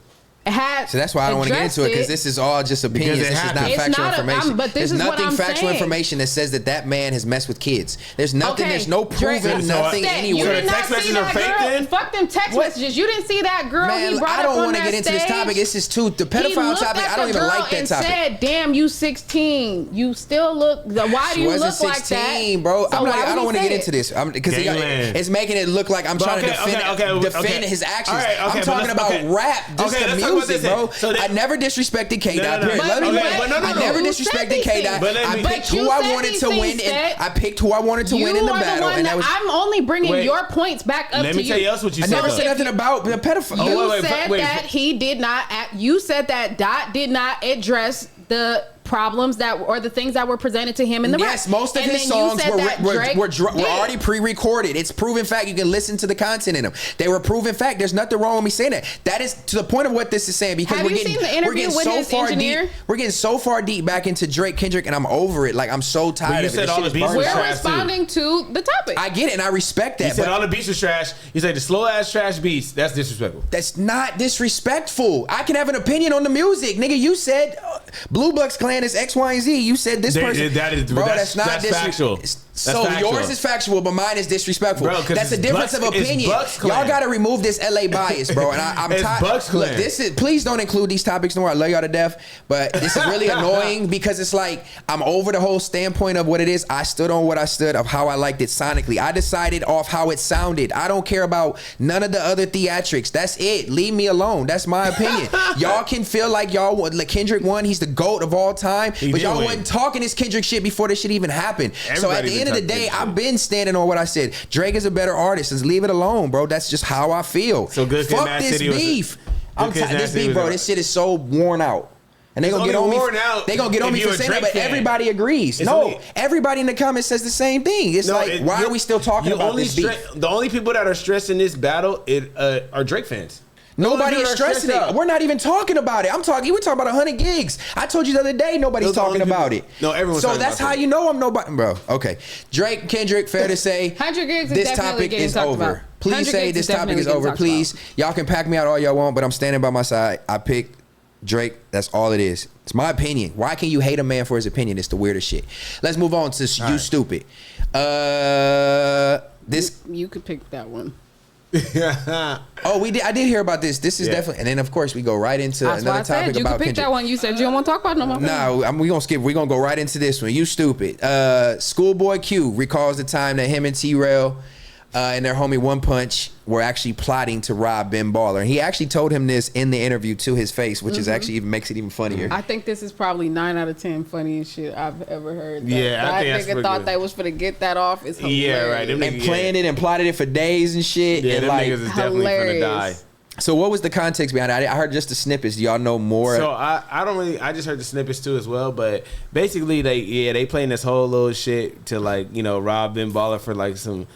So that's why I don't want to get into it, because this is all just opinions. This is not factual information. There's nothing factual information that says that man has messed with kids. There's nothing. There's no proving nothing anywhere. You did not see that girl. Fuck them text messages. You didn't see that girl. Man, I don't want to get into this topic. This is too the pedophile topic. I don't even like that topic. He said, "Damn, you 16. You still look. Why do you look like that, bro?" I don't want to get into this because it's making it look like I'm trying to defend his actions. I'm talking about rap. Just the music, bro. I never disrespected K-Dot. I never disrespected K-Dot. I picked who I wanted to win. I picked who I wanted to win in the battle, and that was. I'm only bringing your points back up to you. Let me tell you else what you said. I never said nothing about the pedophile. You said that he did not. You said that Dot did not address the problems or the things that were presented to him in the rap. Yes, most of his songs were already pre-recorded. It's proven fact. You can listen to the content in them. They were proven fact. There's nothing wrong with me saying that. That is to the point of what this is saying, because we're getting so far deep back into Drake, Kendrick, and I'm over it. Like, I'm so tired of it. We're responding to the topic. I get it, and I respect that. He said all the beats was trash. He said the slow ass trash beats. That's disrespectful. That's not disrespectful. I can have an opinion on the music, nigga. You said Blue Bucks Clan is X, Y, and Z. You said this person. That's not factual. So yours is factual, but mine is disrespectful. Bro, that's a difference of opinion. Y'all got to remove this LA bias, bro. And I'm tired. Look, please don't include these topics no more. I love y'all to death, but this is really annoying because it's like I'm over the whole standpoint of what it is. I stood on what I stood of how I liked it sonically. I decided off how it sounded. I don't care about none of the other theatrics. That's it. Leave me alone. That's my opinion. Y'all can feel like y'all like Kendrick won. He's the GOAT of all time, but y'all wasn't talking this Kendrick shit before this shit even happened. So at the end of the day, I've been standing on what I said. Drake is a better artist. Just leave it alone, bro. That's just how I feel. So good. Fuck this beef. I'm tired. This beef, bro. This shit is so worn out. And they gonna get on me. They gonna get on me for saying that, but everybody agrees. No, everybody in the comments says the same thing. It's like, why are we still talking about this beef? The only people that are stressing this battle are Drake fans. Nobody is stressing it. Out. We're not even talking about it. We're talking about 100 gigs. I told you the other day nobody's talking about it. No, everyone's so talking that's about how it. you know I'm nobody, bro. Okay, Drake, Kendrick, fair to say. 100 gigs is this definitely topic getting is talked over. about. Please say this topic is over. Please, y'all can pack me out all y'all want, but I'm standing by my side. I picked Drake. That's all it is. It's my opinion. Why can you hate a man for his opinion? It's the weirdest shit. Let's move on to you stupid. This you could pick that one. Oh, I did hear about this. This is definitely, and then of course we go right into That's another why I said topic you about could pick Kendrick. that one. You said you don't want to talk about it no more. No, we gonna skip. We gonna go right into this one. You stupid. Schoolboy Q recalls the time that him and t-rell and their homie One Punch were actually plotting to rob Ben Baller. And he actually told him this in the interview to his face, which is actually even makes it even funnier. I think this is probably 9 out of 10 funniest shit I've ever heard. Yeah, I think that's nigga pretty thought good. they was finna get that off. It's hilarious. Yeah, right. Them And niggas, planned it and plotted it for days and shit. Yeah, and them like, niggas is definitely finna die. hilarious. so what was the context behind it? I heard just the snippets. Do y'all know more? So I don't really, I just heard the snippets too as well, but basically they playing this whole little shit to like, you know, rob Ben Baller for like some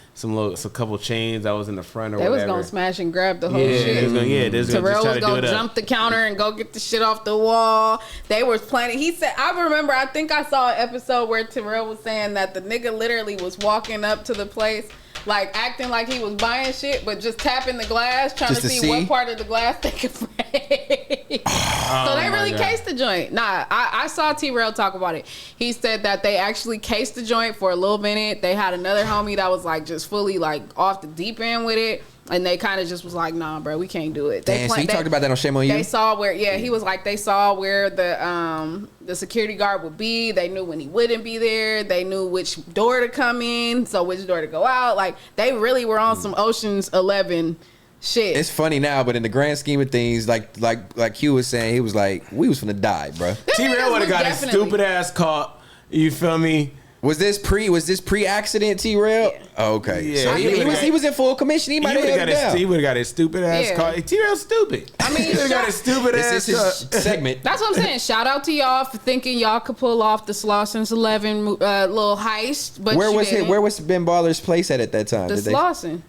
couple chains that was in the front or They was whatever. gonna smash and grab the whole Yeah, shit. they was gonna, they was gonna Terrell just try was to do gonna it up. jump the counter and go get the shit off the wall. They was planning. He said, I remember, I think I saw an episode where Terrell was saying that the nigga literally was walking up to the place, like acting like he was buying shit, but just tapping the glass, trying Just to to see see? what part of the glass they could break. So they really cased the joint. Nah, I saw t-rell talk about it. He said that they actually cased the joint for a little minute. They had another homie that was like just fully like off the deep end with it. And they kind of just was like, nah, bro, we can't do it. Damn, so he talked about that on Shame on You? They saw where, he was like, they saw where the security guard would be. They knew when he wouldn't be there. They knew which door to come in, so which door to go out. Like, they really were on some Ocean's 11 shit. It's funny now, but in the grand scheme of things, like Q was saying, he was like, we was finna die, bro. T-Rell would have got his stupid ass caught. You feel me? Was this pre-accident T-rell? Yeah. Oh, okay. Yeah, So he was in full commission. He might have held it down. He would have got his stupid ass Yeah. caught. T-Rell's stupid. I mean, he would have got his stupid This ass is caught. his segment. That's what I'm saying. Shout out to y'all for thinking y'all could pull off the Slausen's 11 little heist. But Where you was didn't. Where was Ben Baller's place at that time? The Did they- Slausen.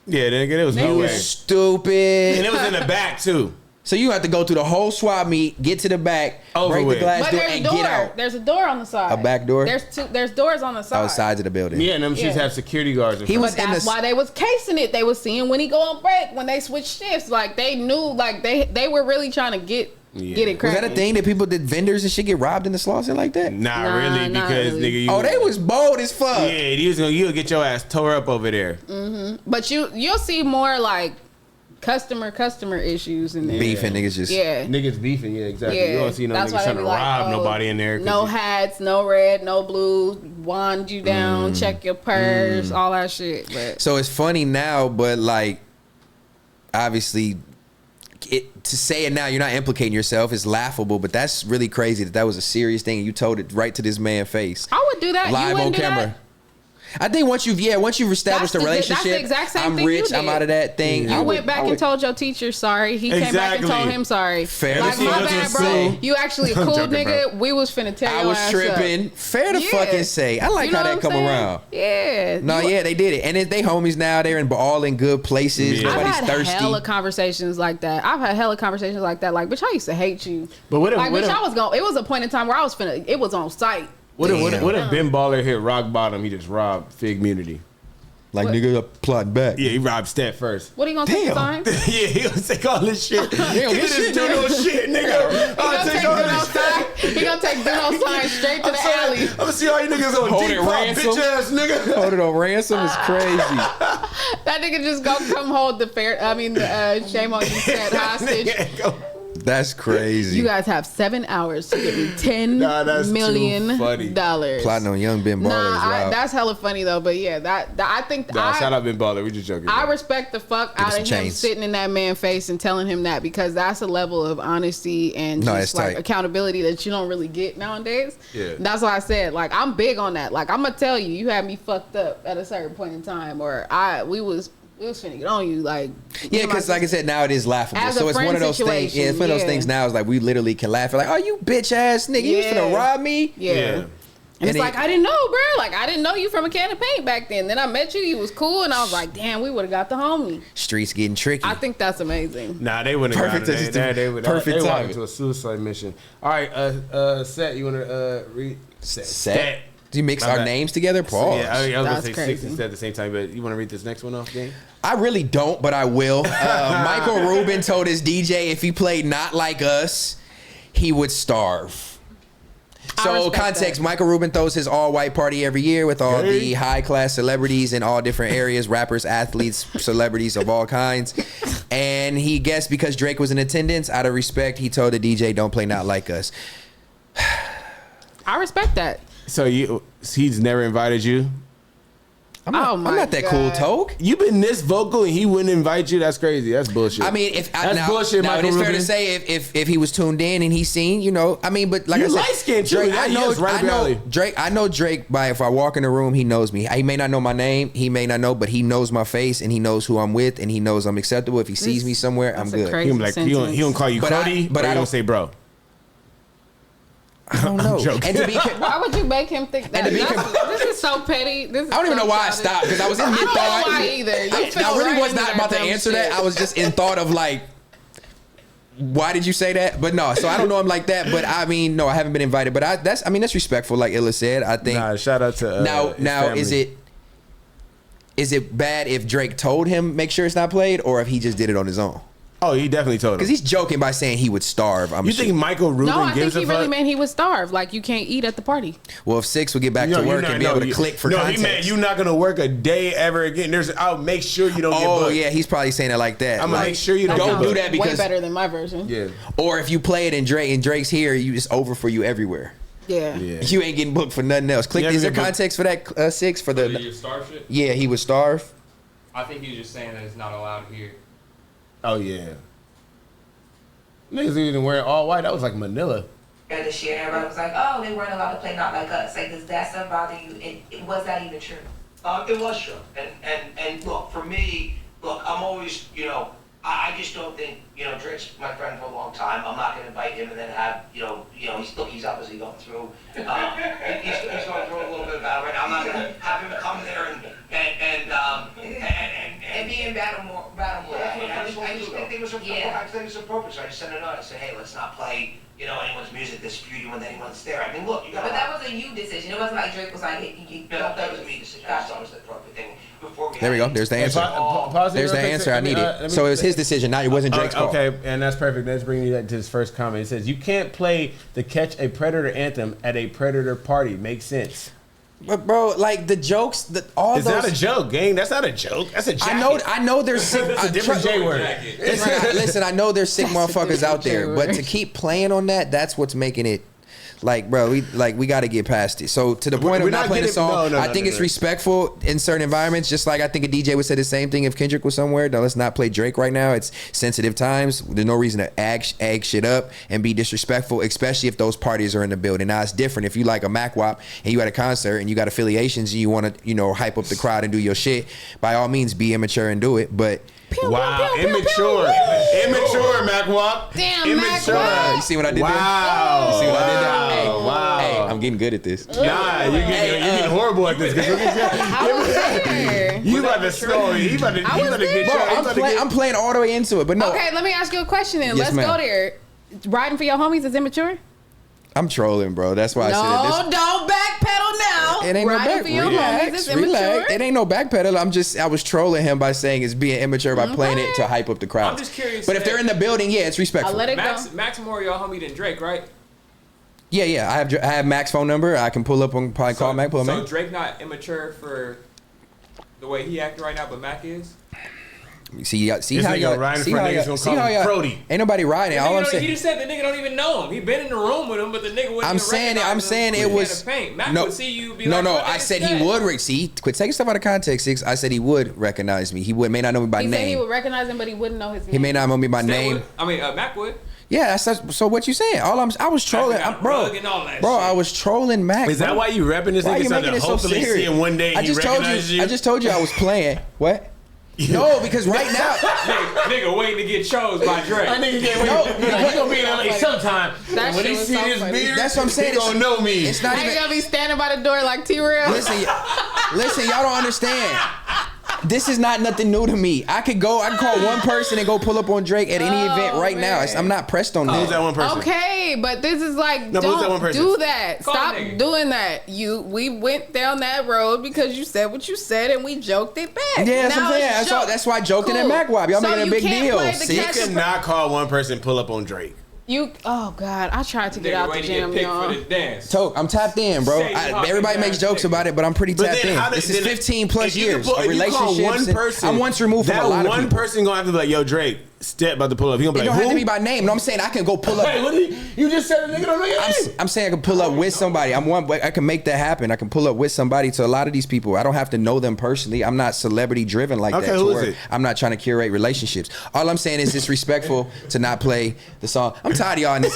Yeah, nigga, it was You no You way. stupid. And it was in the back too. So you have to go through the whole swap meet, get to the back, Over break with. the glass But door, there's a and door. get out. There's a door on the side. A back door? There's doors on the side. Oh, sides of the building. Yeah, and them shits Yeah. have security guards. In He front. was But in that's the- why they was casing it. They was seeing when he go on break, when they switch shifts. Like, they knew, like, they were really trying to get it Was cracking. that a thing that people did vendors and shit get robbed in the Slauson like that? Not Nah, really, not because really. nigga, you. Oh, they was bold as fuck. Yeah, you'll get your ass tore up over there. But you'll see more, like, customer issues in there. Beefing niggas just. Yeah. Niggas beefing, yeah, exactly. Yeah. You don't see no That's why niggas they trying to be like, rob oh, nobody in there. 'cause No you- hats, no red, no blue, wand you down, check your purse, all that shit. But So it's funny now, but like, obviously, to say it now, you're not implicating yourself. It's laughable, but that's really crazy that was a serious thing and you told it right to this man's face. I would do that. Live you on wouldn't do camera. that? I think once you've established a That's the relationship, exact same I'm thing you rich, I'm did. out of that thing. You I went would- back I and would- told your teacher sorry. He came back and Exactly. told him sorry. Fair Like, to my fucking bad, bro. say. You actually a I'm cool joking, nigga. bro. We was finna tear I your was ass tripping. up. Fair to Yeah. fucking say. I like You know how that what come I'm saying? around. Yeah. No, yeah, they did it. And they homies now. They're all in good places. Yeah. I've Nobody's had thirsty. hella conversations like that. Like, bitch, I used to hate you. But what if, Like, what bitch, if, I was going. It was a point in time where I was finna. It was on site. what if, Damn. what if Ben Baller hit rock bottom? He just robbed FIGGMUNITY. Like, What? nigga, plotting back. Yeah, he robbed Stat first. What are you gonna take the sign? Yeah, he gonna take all this shit. He don't gonna get just shit, do no shit, nigga. He gonna take Duno's sign straight to the alley. I'm gonna see all you niggas on Hold deep it pop, ransom. bitch ass nigga. Hold it on ransom is crazy. That nigga just gonna come hold the shame on you said hostage. Nigga, go. That's crazy. You guys have 7 hours to get me $10 Nah, that's too million funny. Plotting on young Ben Baller is wild. that's hella funny though. But yeah, that I think Nah, shout out Ben Baller. We just joking. I bro. respect the fuck Give us out some of him chains. sitting in that man's face and telling him that, because that's a level of honesty and No, just it's like tight. accountability that you don't really get nowadays. Yeah. That's why I said, like, I'm big on that. Like, I'm gonna tell you, you had me fucked up at a certain point in time, or we was finna get on you, like. Yeah, because like I said, now it is laughable. As a So it's one friend of those things. situation, Yeah, it's one of those yeah. things now. Is like we literally can laugh. Like, oh, you bitch ass nigga, you Yeah. finna rob me? Yeah. And it's like, I didn't know, bro. Like, I didn't know you from a can of paint back then. Then I met you. You was cool. And I was like, damn, we would have got the homie. Streets getting tricky. I think that's amazing. Nah, they wouldn't have got it. They would perfect walk time. into a suicide mission. All right, Set, you want to read? Set? Do you mix My our bad. names together? Pause. Yeah, I was going to That's say crazy. 6 and Set at the same time, but you want to read this next one off, gang? I really don't, but I will. Michael Rubin told his DJ if he played Not Like Us, he would starve. I So respect context, that. Michael Rubin throws his all-white party every year with all Hey. the high-class celebrities in all different areas, rappers, athletes, celebrities of all kinds. And he guessed because Drake was in attendance, out of respect, he told the DJ, don't play Not Like Us. I respect that. So he's never invited you? I'm Oh my not that cool, God. Toke. You've been this vocal and he wouldn't invite you? That's crazy. That's bullshit. I mean, That's bullshit, now it Michael is fair to Rubin. say if he was tuned in and he's seen, you know, I mean, but like You I said, light-skinned, too. Drake, That is right up your alley. I know Drake by if I walk in the room, he knows me. He may not know my name, he may not know, but he knows my face and he knows who I'm with and he knows I'm acceptable. If he sees me somewhere, I'm That's a good. crazy he like he don't call you But Cody, but or I he don't- don't say bro. I don't know. joking. And to be, Why would you make him think that? to be This is so petty. This is I don't even so know why I childish. stopped because I was in mid I don't know thought. why either. You I fell really right was into not that about to dumb answer shit. that. I was just in thought of like, why did you say that? But no, so I don't know him like that. But I mean, no, I haven't been invited. But that's respectful, like Illa said. I think. Nah, shout out to now his is family. it bad if Drake told him make sure it's not played, or if he just did it on his own? Oh, he definitely told him. Because he's joking by saying he would starve. You think Michael Rubin No, I think gives he a really fuck? meant he would starve. Like, you can't eat at the party. Well, if Six would get back No, to work and be able to you- click for no, context. he meant you're not gonna work a day ever again. I'll make sure you don't get Oh booked. yeah, he's probably saying it like that. I'm gonna Like, make sure you don't don't sounds do that way because better than my version. Yeah. or if you play it and Drake's here, it's over for you everywhere. Yeah. Yeah. You ain't getting booked for nothing else. Click. Yeah, Is there but- context for that Six for The the? starve shit? Yeah, he would starve. I think he was just saying that it's not allowed here. Oh yeah. Niggas even wearing all white. That was like Manila. This year, everybody was like, "Oh, they weren't allowed to play Not Like Us." Like, does that stuff bother you? And was that even true? It was true. And look, for me, I'm always, I just don't think, Drake's my friend for a long time. I'm not going to invite him and then have, he's obviously going through, he's going through a little bit of battle right now. I'm not going to have him come there and be in battle. I just think it was Yeah. I think it was appropriate. So I just sent a note. I said, hey, let's not play, anyone's music that's spewed when anyone's there. I mean, look, you got. But that was a you decision. It wasn't like Drake was like, that was a me decision. I just thought it was the appropriate thing. Before we There we go. There's the answer. Pause it There's real the quick. answer I Let me- needed. let me- So it was his decision. Not it wasn't Drake's call. Okay, and that's perfect. Let's bring you to his first comment. It says, "You can't play the Catch a Predator anthem at a Predator party." Makes sense. But bro, like the jokes, all It's those. not a joke, gang. That's not a joke. That's a jacket. I know there's sick. It's a different J word. Listen, I know there's sick motherfuckers out there, J-word. but to keep playing on that's what's making it. Like, bro, we got to get past it. So to the point We're of not not playing the getting- song, no, I think it's respectful in certain environments. Just like I think a DJ would say the same thing if Kendrick was somewhere. No, let's not play Drake right now. It's sensitive times. There's no reason to egg shit up and be disrespectful, especially if those parties are in the building. Now it's different if you like a Mac Wop and you at a concert and you got affiliations and you want to hype up the crowd and do your shit. By all means, be immature and do it. But Wow, immature, immature, Mac Wop. Damn, Mac immature. Wop. you see what I did there? Wow, You see what I did there? Hey, wow. hey, I'm getting good at this. Nah, you're getting horrible at this. I was there. You about to slow. You about to get Bro, I'm playing all the way into it, but no. Okay, let me ask you a question then. Yes, Let's ma'am. go there. Riding for your homies is immature? I'm trolling, bro. That's why I said this. No, don't backpedal now. It ain't no Riding back. for your homies is immature. Relax. It ain't no backpedal. I was trolling him by saying it's being immature by playing it to hype up the crowd. I'm just curious But if they're in the building, yeah, it's respectful. I'll let it Max more your homie than Drake, right? Yeah. I have Mac's phone number. I can pull up and probably call Mac. Pull him So in. Drake not immature for the way he acting right now, but Mac is. See This how nigga y'all riding see for how niggas y'all gonna see call how him y'all. Brody. Ain't nobody riding. All I'm He saying. just said the nigga don't even know him. He been in the room with him, but the nigga wouldn't I'm even saying recognize him it with a was can of paint. Mac no, would see you. Be no, like, no. what I nigga said that? he would. See, quit taking stuff out of context. Six. I said he would recognize me. He may not know me by He said he name. would recognize him, but he wouldn't know his name. He may not know me by Steph name. would. I mean, Mac would. Yeah, so what you saying? I was trolling, got bro. rug and all that Bro, shit. I was trolling Mac. Is that bro. why you repping this Why nigga you so making that it so hopefully serious? see him one day I he just told recognizes you. you? I just told you I was playing. What? No, because right now, nigga waiting to get chose by Drake. That nigga can't wait. He gonna be in LA sometime. That When shit he was see so this funny. beard, That's what I'm saying. he gonna know me. it's not I ain't even. gonna be standing by the door like T-rell. Listen, y'all don't understand. This is not nothing new to me. I could call one person and go pull up on Drake at any event right now. I'm not pressed on Who's that. that one person? Okay, but this is like, No, but who's that one don't person? do that. Call Stop nigga. doing that. We went down that road because you said what you said and we joked it back. Yeah, that's what Now I'm saying. it's That's why I joked in Cool. at MacWab. Y'all So making a you big can't deal. play the See? You catch- cannot call one person pull up on Drake. Oh God, I tried to get Nigga out the waiting to gym, get picked y'all. for the dance. Toke, I'm tapped in, bro. Say you hot Everybody ass makes jokes nigga. about it, but I'm pretty tapped in. how This did- is 15 plus if you can years pull- of if you call relationships. one and person, I'm once removed from that a lot of one people. person gonna have to be like, yo, Drake, step about to pull up. He gonna be It like, don't have to who? be by name. No, I'm saying I can go pull up. Hey, what you just said a nigga don't know your name. I'm saying I can pull up with somebody. I can make that happen. I can pull up with somebody. To a lot of these people, I don't have to know them personally. I'm not celebrity driven like Okay, that. who to is where it? I'm not trying to curate relationships. All I'm saying is disrespectful to not play the song. I'm tired of y'all. In this.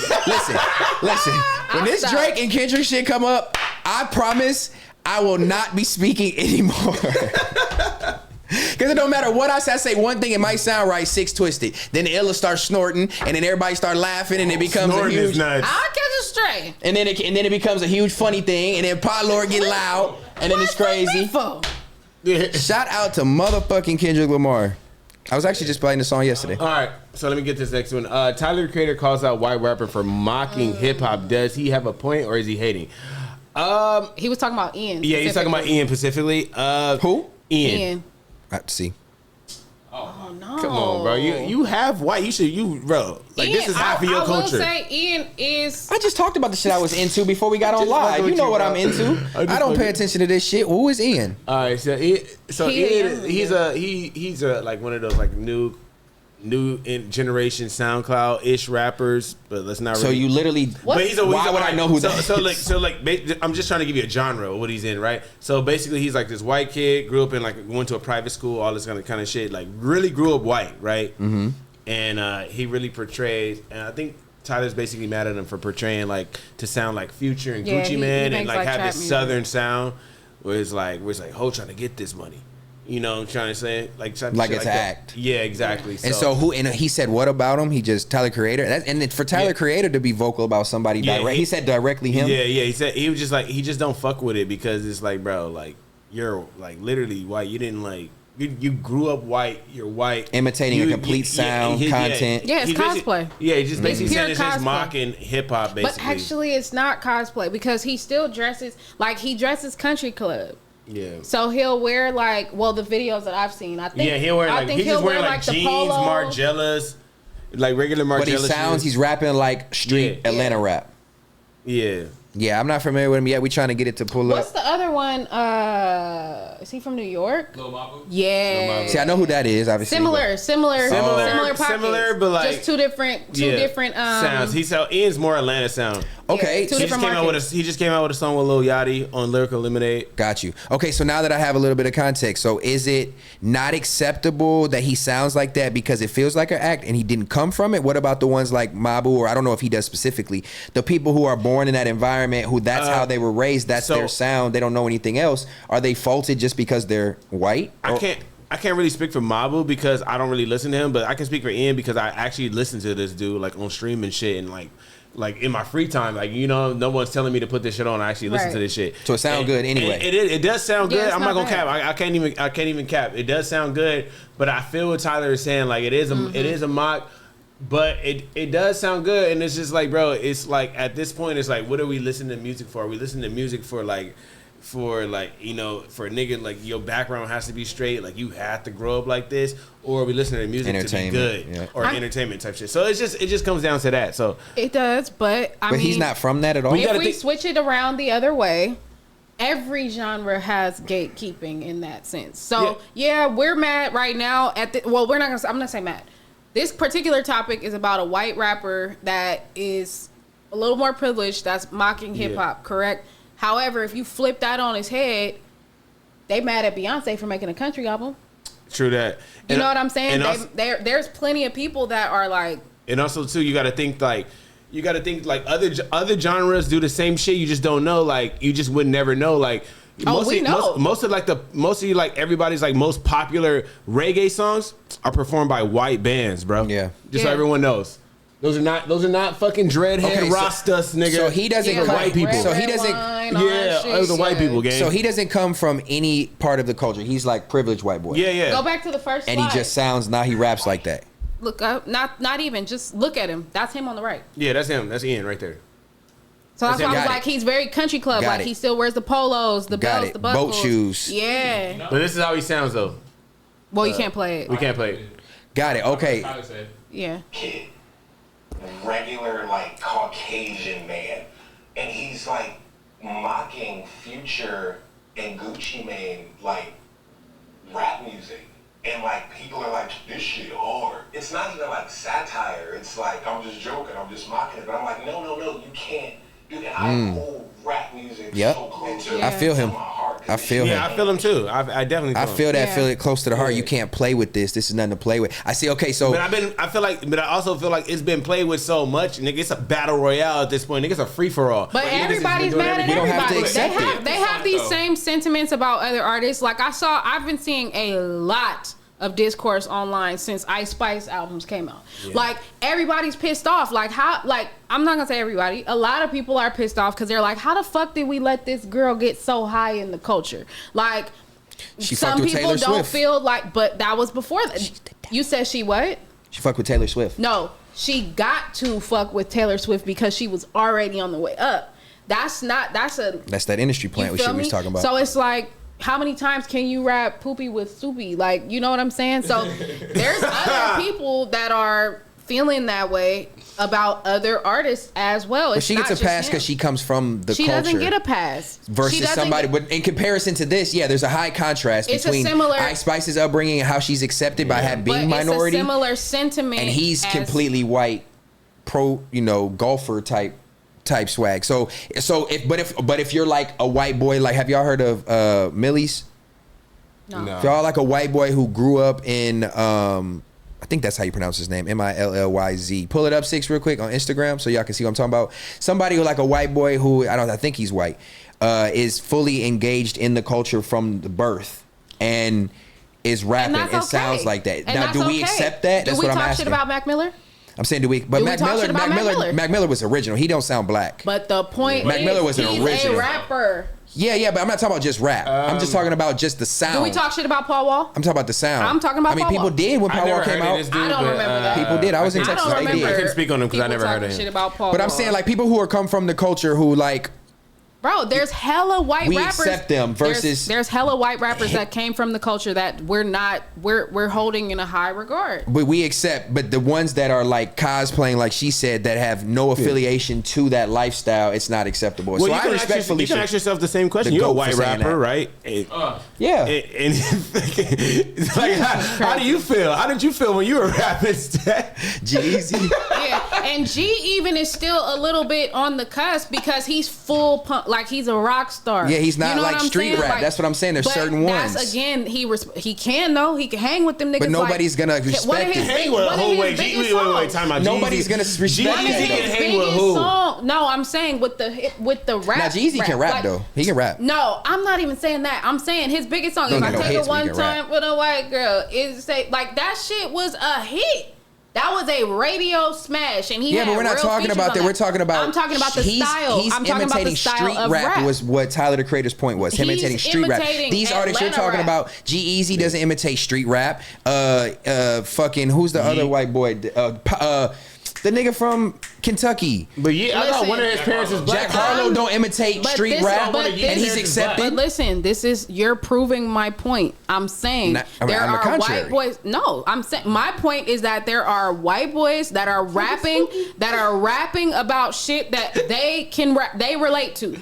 Listen. When this stop. Drake and Kendrick shit come up, I promise I will not be speaking anymore. Because it don't matter what I say one thing, it might sound right, six twisted. Then the Illa starts snorting, and then everybody start laughing, and it becomes a Snorting is huge. nuts. I'll catch it straight. And then it becomes a huge funny thing, and then Pot Lord get loud, and then it's crazy. Yeah. Shout out to motherfucking Kendrick Lamar. I was actually just playing the song yesterday. All right, so let me get this next one. Tyler the Creator calls out white rapper for mocking hip hop. Does he have a point or is he hating? He was talking about Ian. Yeah, he's talking about specifically. Ian specifically. Who? Ian. I have to see. Oh no! Come on, bro. You have white. Bro. Like Ian, this is half of your I culture. will say Ian is. I just talked about the shit I was into before we got on just live. fucking You with know you, what bro. I'm into. I just I don't pay fucking- attention to this shit. Who is Ian? All right, so Ian, he's a like one of those like new generation SoundCloud ish rappers, but let's not. So really, you literally. But why would I know who that is? I'm just trying to give you a genre of what he's in, right? So basically, he's like this white kid, grew up in like went to a private school, all this kind of shit. Like really grew up white, right? Mm-hmm. And he really portrays, and I think Tyler's basically mad at him for portraying like to sound like Future and Yeah, Gucci he Man, and makes, like, have trap this music. southern sound, where it's like ho trying to get this money. You know what I'm trying to say? Like Like shit it's an that. act. Yeah, exactly. And so who? And he said what about him? He just Tyler Creator. And then for Tyler Creator to be vocal about somebody Yeah, direct, he said directly him. Yeah, he said he was just like he just don't fuck with it because it's like, bro, like you're like literally white. You didn't like you grew up white. You're white, Imitating a complete sound, content. Yeah, it's He basically- cosplay. Yeah, he just basically pure said it's just cosplay. mocking hip hop, basically. But actually, it's not cosplay because he still dresses like he dresses country club. yeah. So he'll wear like the videos that I've seen. I think Yeah, he'll wear I like think he's just he'll wearing wear like the jeans, polo. Margielas, like regular Margiela. But he sounds, he's rapping like street Yeah. Atlanta rap. Yeah. Yeah, I'm not familiar with him yet. We trying to get it to pull What's up. the other one? Is he from New York? Lil Mabu? Yeah. See, I know who that is, obviously. Similar pockets. Similar, but like just two different sounds. Ian's more Atlanta sound. Okay, Yeah, two so He just, different he just came out with a song with Lil Yachty on Lyrical Lemonade. got you. Okay, so now that I have a little bit of context, so is it not acceptable that he sounds like that because it feels like an act and he didn't come from it? What about the ones like Mabu, or I don't know if he does specifically, the people who are born in that environment, who that's how they were raised, that's so- their sound, they don't know anything else. Are they faulted just because they're white? I can't really speak for Mabu because I don't really listen to him, but I can speak for Ian because I actually listen to this dude like on stream and shit, and like in my free time, like, you know, no one's telling me to put this shit on. I actually listen Right. to this shit. So it sound good anyway. It does sound Yeah, good. it's I'm not not gonna cap. bad. I can't even cap. It does sound good, but I feel what Tyler is saying. Like it is a mock, but it does sound good. And it's just like, bro, it's like at this point, it's like, what are we listening to music for? Are we listening to music for you know, for a nigga, like your background has to be straight, like you have to grow up like this, or are we listening to music to be good, yeah. or entertainment type shit? So it just comes down to that. So It does, but I But mean, he's not from that at all. if we switch it around the other way, every genre has gatekeeping in that sense. So yeah, we're mad right now at the. Well, we're not gonna. I'm gonna say mad. This particular topic is about a white rapper that is a little more privileged. That's mocking hip hop, correct? However, if you flip that on his head, they mad at Beyonce for making a country album. true that. You know what I'm saying? And also, There's plenty of people that are like, and also too, you got to think like other genres do the same shit. You just don't know. Like you just would never know. Like we know. Most of everybody's like most popular reggae songs are performed by white bands, bro. Yeah. Just so everyone knows. Those are not fucking dreadhead Rastas, nigga. So he doesn't come white people. So he doesn't. Those are white people, gang. So he doesn't come from any part of the culture. He's like privileged white boy. Yeah. Go back to the first slide. And he just sounds now he raps like that. Look up, not even. Just look at him. That's him on the right. Yeah, that's him. That's Ian right there. So that's why I was Got like, it. he's very country club. Got Like it. he still wears the polos, the Got belts, it. the buckles, Boat shoes. Yeah. But this is how he sounds though. Well, you can't play it. We can't play it. Got it. Okay. Yeah. Kid, regular like Caucasian man, and he's like mocking Future and Gucci Mane like rap music, and like people are like, this shit hard. It's not even like satire. It's like I'm just joking. I'm just mocking it. But I'm like, no, you can't. Dude, I hold rap music so close to I feel him. my heart. I feel him. Yeah, I feel him too. I definitely feel him. Feel it close to the heart. You can't play with this. This is nothing to play with. I see. Okay, so But I also feel like it's been played with so much, nigga. It's a battle royale at this point. Nigga, it's a free for all. But everybody's mad at We don't have to everybody. accept They have these same sentiments about other artists. Like I've been seeing a lot of discourse online since Ice Spice albums came out. Yeah. Like everybody's pissed off. Like I'm not gonna say everybody. A lot of people are pissed off because they're like, how the fuck did we let this girl get so high in the culture? Like some people don't feel like, but that was before that. You said she what? She fucked with Taylor Swift. No, she got to fuck with Taylor Swift because she was already on the way up. That's that industry plant we was talking about. So it's like, how many times can you rap poopy with soupy? Like, you know what I'm saying? So there's other people that are feeling that way about other artists as well. But she gets a pass because she comes from the culture. She doesn't get a pass. Versus somebody, but in comparison to this, there's a high contrast between Ice Spice's upbringing and how she's accepted by being minority. It's a similar sentiment. And he's completely white, golfer type swag. So if you're like a white boy, like have y'all heard of Millie's? No. If y'all like a white boy who grew up in I think that's how you pronounce his name, Milliyz. Pull it up 6 real quick on Instagram so y'all can see what I'm talking about. Somebody who like a white boy who I think he's white, is fully engaged in the culture from the birth and is rapping and sounds like that. And now, do we accept that? That's what I'm asking. Do we talk shit about Mac Miller? I'm saying, do we? But Mac Miller was original. He don't sound black. But the point Mac Miller was an original. He's a rapper. Yeah, but I'm not talking about just rap. I'm just talking about just the sound. Do we talk shit about Paul Wall? I'm talking about the sound. I'm talking about Paul Wall. People did when Paul Wall came out. I don't remember that. People did. I was in Texas. I couldn't speak on him because I never heard of him. Shit about Paul but I'm saying like people who are come from the culture who like. Bro, there's hella white rappers. We accept them versus there's hella white rappers that came from the culture that we're holding in a high regard. But we accept, but the ones that are like cosplaying, like she said, that have no affiliation to that lifestyle, it's not acceptable. Well, so you can ask yourself the same question. You're a white rapper, right? Yeah. And it's like, how do you feel? How did you feel when you were rapping? G-Eazy. Yeah, and G even is still a little bit on the cusp because he's full punk. Like he's a rock star. Yeah, he's not like street rap. Like, that's what I'm saying. There's certain ones. That's again, he can though. He can hang with them niggas. But nobody's gonna respect it. Hang with wait, time out. Nobody's gonna respect it. G-Eazy can hang with who? No, I'm saying with the rap. Now G-Eazy can rap though. He can rap. No, I'm not even saying that. I'm saying his biggest song is "I Take It One Time with a White Girl." Is like that shit was a hit. That was a radio smash, and but we're not talking about that. We're talking about. I'm talking about the style. He's I'm talking about the style street of rap. Was what Tyler the Creator's point was. Him imitating street rap. These artists you're talking about, G-Eazy doesn't imitate street rap. Fucking who's the other white boy? The nigga from Kentucky. But I thought one of his parents is black. Jack Harlow don't imitate street rap, and he's accepted. But listen, you're proving my point. I'm saying there are white boys. No, I'm saying my point is that there are white boys that are rapping about shit that they relate to.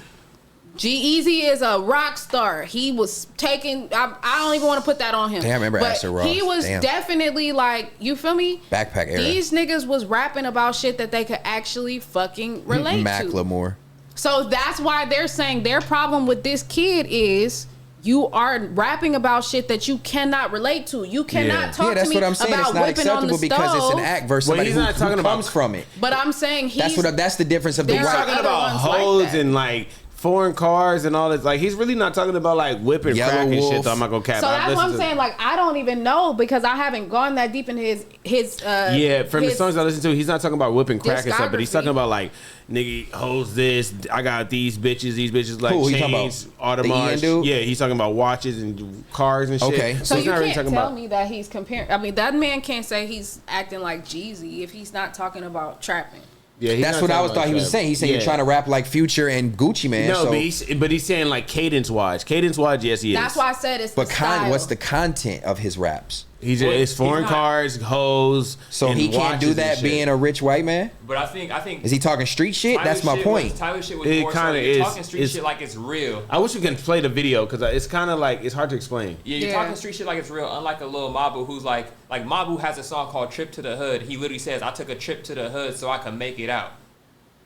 G-Eazy is a rock star. He was taking. I don't even want to put that on him. Damn, I remember Astor Ross. He was definitely like, you feel me? Backpack era. These niggas was rapping about shit that they could actually fucking relate to. Macklemore. So that's why they're saying their problem with this kid is you are rapping about shit that you cannot relate to. You cannot talk to me what I'm saying. about it's not whipping on the acceptable because it's an act versus somebody who comes from it. But I'm saying that's the difference of the white. Talking about hoes and like foreign cars and all this. Like, he's really not talking about like whipping Yellow crack and Wolf. shit. Though I'm not gonna cap. So that's what I'm saying. Like, I don't even know because I haven't gone that deep in his. Yeah, from the songs I listen to, he's not talking about whipping crack and stuff, but he's discography. talking about like, nigga, holds this. I got these bitches like Who he talking chains, about? The Ian Audemars. dude? Yeah, he's talking about watches and cars and shit. Okay. So he's you not really can't talking tell about. me that he's comparing. I mean, that man can't say he's acting like Jeezy if he's not talking about trapping. Yeah, he's That's not what I talking was about thought he was trap. saying. He's saying you're Yeah. trying to rap like Future and Gucci Man. No, so, but he's saying like cadence wise. Cadence wise, yes, he is. That's why I said it's but the style. what's the content of his raps? It's foreign he's not- cars, hoes. So and he can't do watches and that shit. being a rich white man? But I think Is he talking street shit? Tyler That's my shit point. Tyler shit was It more so kinda you're is. talking street It's- shit like it's real. I wish we could play the video because it's kind of like it's hard to explain. Yeah, you're Yeah. talking street shit like it's real, unlike a little Mabu who's like Mabu has a song called Trip to the Hood. He literally says, I took a trip to the hood so I could make it out.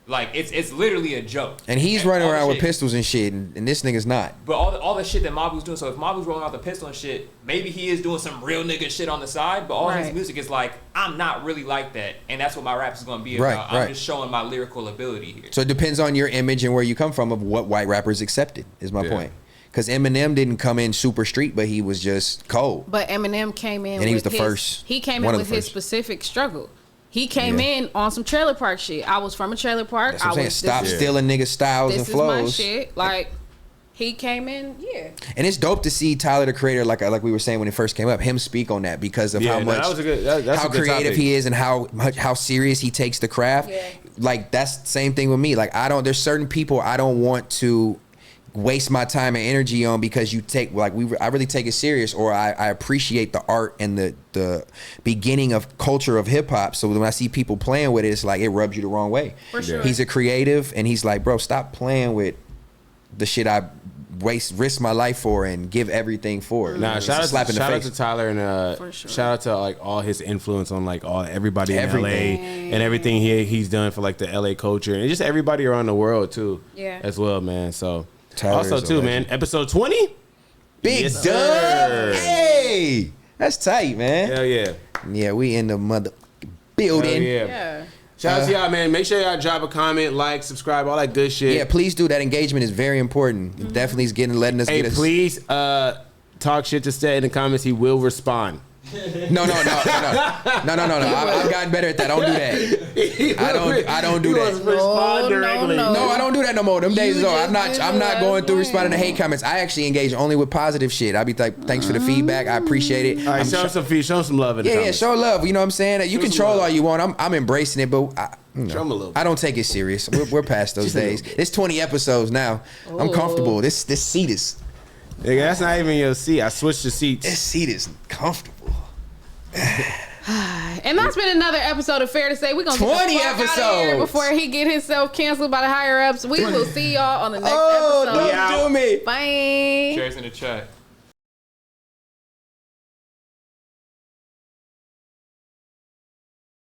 Like, it's literally a joke. And he's running all the around with shit- pistols and shit, and this nigga's not. But all the shit that Mabu's doing, so if Mabu's rolling out the pistol and shit, maybe he is doing some real nigga shit on the side, but all his Right. music is like, I'm not really like that. And that's what my rap is going to be Right, about. right. I'm just showing my lyrical ability here. So it depends on your image and where you come from of what white rappers accepted, is my Yeah. point. Because Eminem didn't come in super street, but he was just cold. But Eminem came in And he was with the his, first- He came one in of the with his first. specific struggle. He came Yeah. in on some trailer park shit. I was from a trailer park. That's what I'm saying. was Stop this, stealing niggas' styles This and is my flows. shit. Like, he came in, yeah. And it's dope to see Tyler the Creator, like we were saying when it first came up, him speak on that because of Yeah, how no, much, that was a good- that's how a good creative topic. he is and how serious he takes the craft. Yeah. Like that's the same thing with me. Like there's certain people I don't want to waste my time and energy on because you take I really take it serious, or I appreciate the art and the beginning of culture of hip hop. So when I see people playing with it, it's like it rubs you the wrong way. For sure. He's a creative, and he's like, bro, stop playing with the shit I risk my life for and give everything for. Nah, It's shout a out, slap in the shout out face. to Tyler and For sure. shout out to like all his influence on like everybody in Everything. LA and everything he's done for like the LA culture and just everybody around the world too. Yeah. as well, man. So Tyler also is a too, man. legend. Episode 20. Big Yes, dub. sir. Hey, that's tight, man. Hell yeah. Yeah, we in the mother Hell building. yeah. Yeah. Shout out to y'all, man. Make sure y'all drop a comment, like, subscribe, all that good shit. Yeah, please do. That engagement is very important. It definitely is letting us Hey, get us. please talk shit to Stet in the comments. He will respond. No. I've gotten better at that. Don't do that. I don't do that. Respond No, directly. no. No, I don't do that no more. Them days is over. I'm not going through way. responding to hate comments. I actually engage only with positive shit. I be like, thanks for the feedback. I appreciate it. All right, I'm show him some love in the Yeah, comments. show love. You know what I'm saying? You Show can some troll love. all you want. I'm embracing it, but Show 'em a little bit. I don't take it serious. We're past those Just a little days. It's 20 episodes now. I'm comfortable. This seat is Nigga, that's not even your seat. I switched the seats. comfortable. And that's been another episode of Fair to Say. We're gonna 20 get the fuck outta here episodes. before he get himself canceled by the higher ups. We will see y'all on the next Oh, episode. don't do me. Bye. Shares in the chat.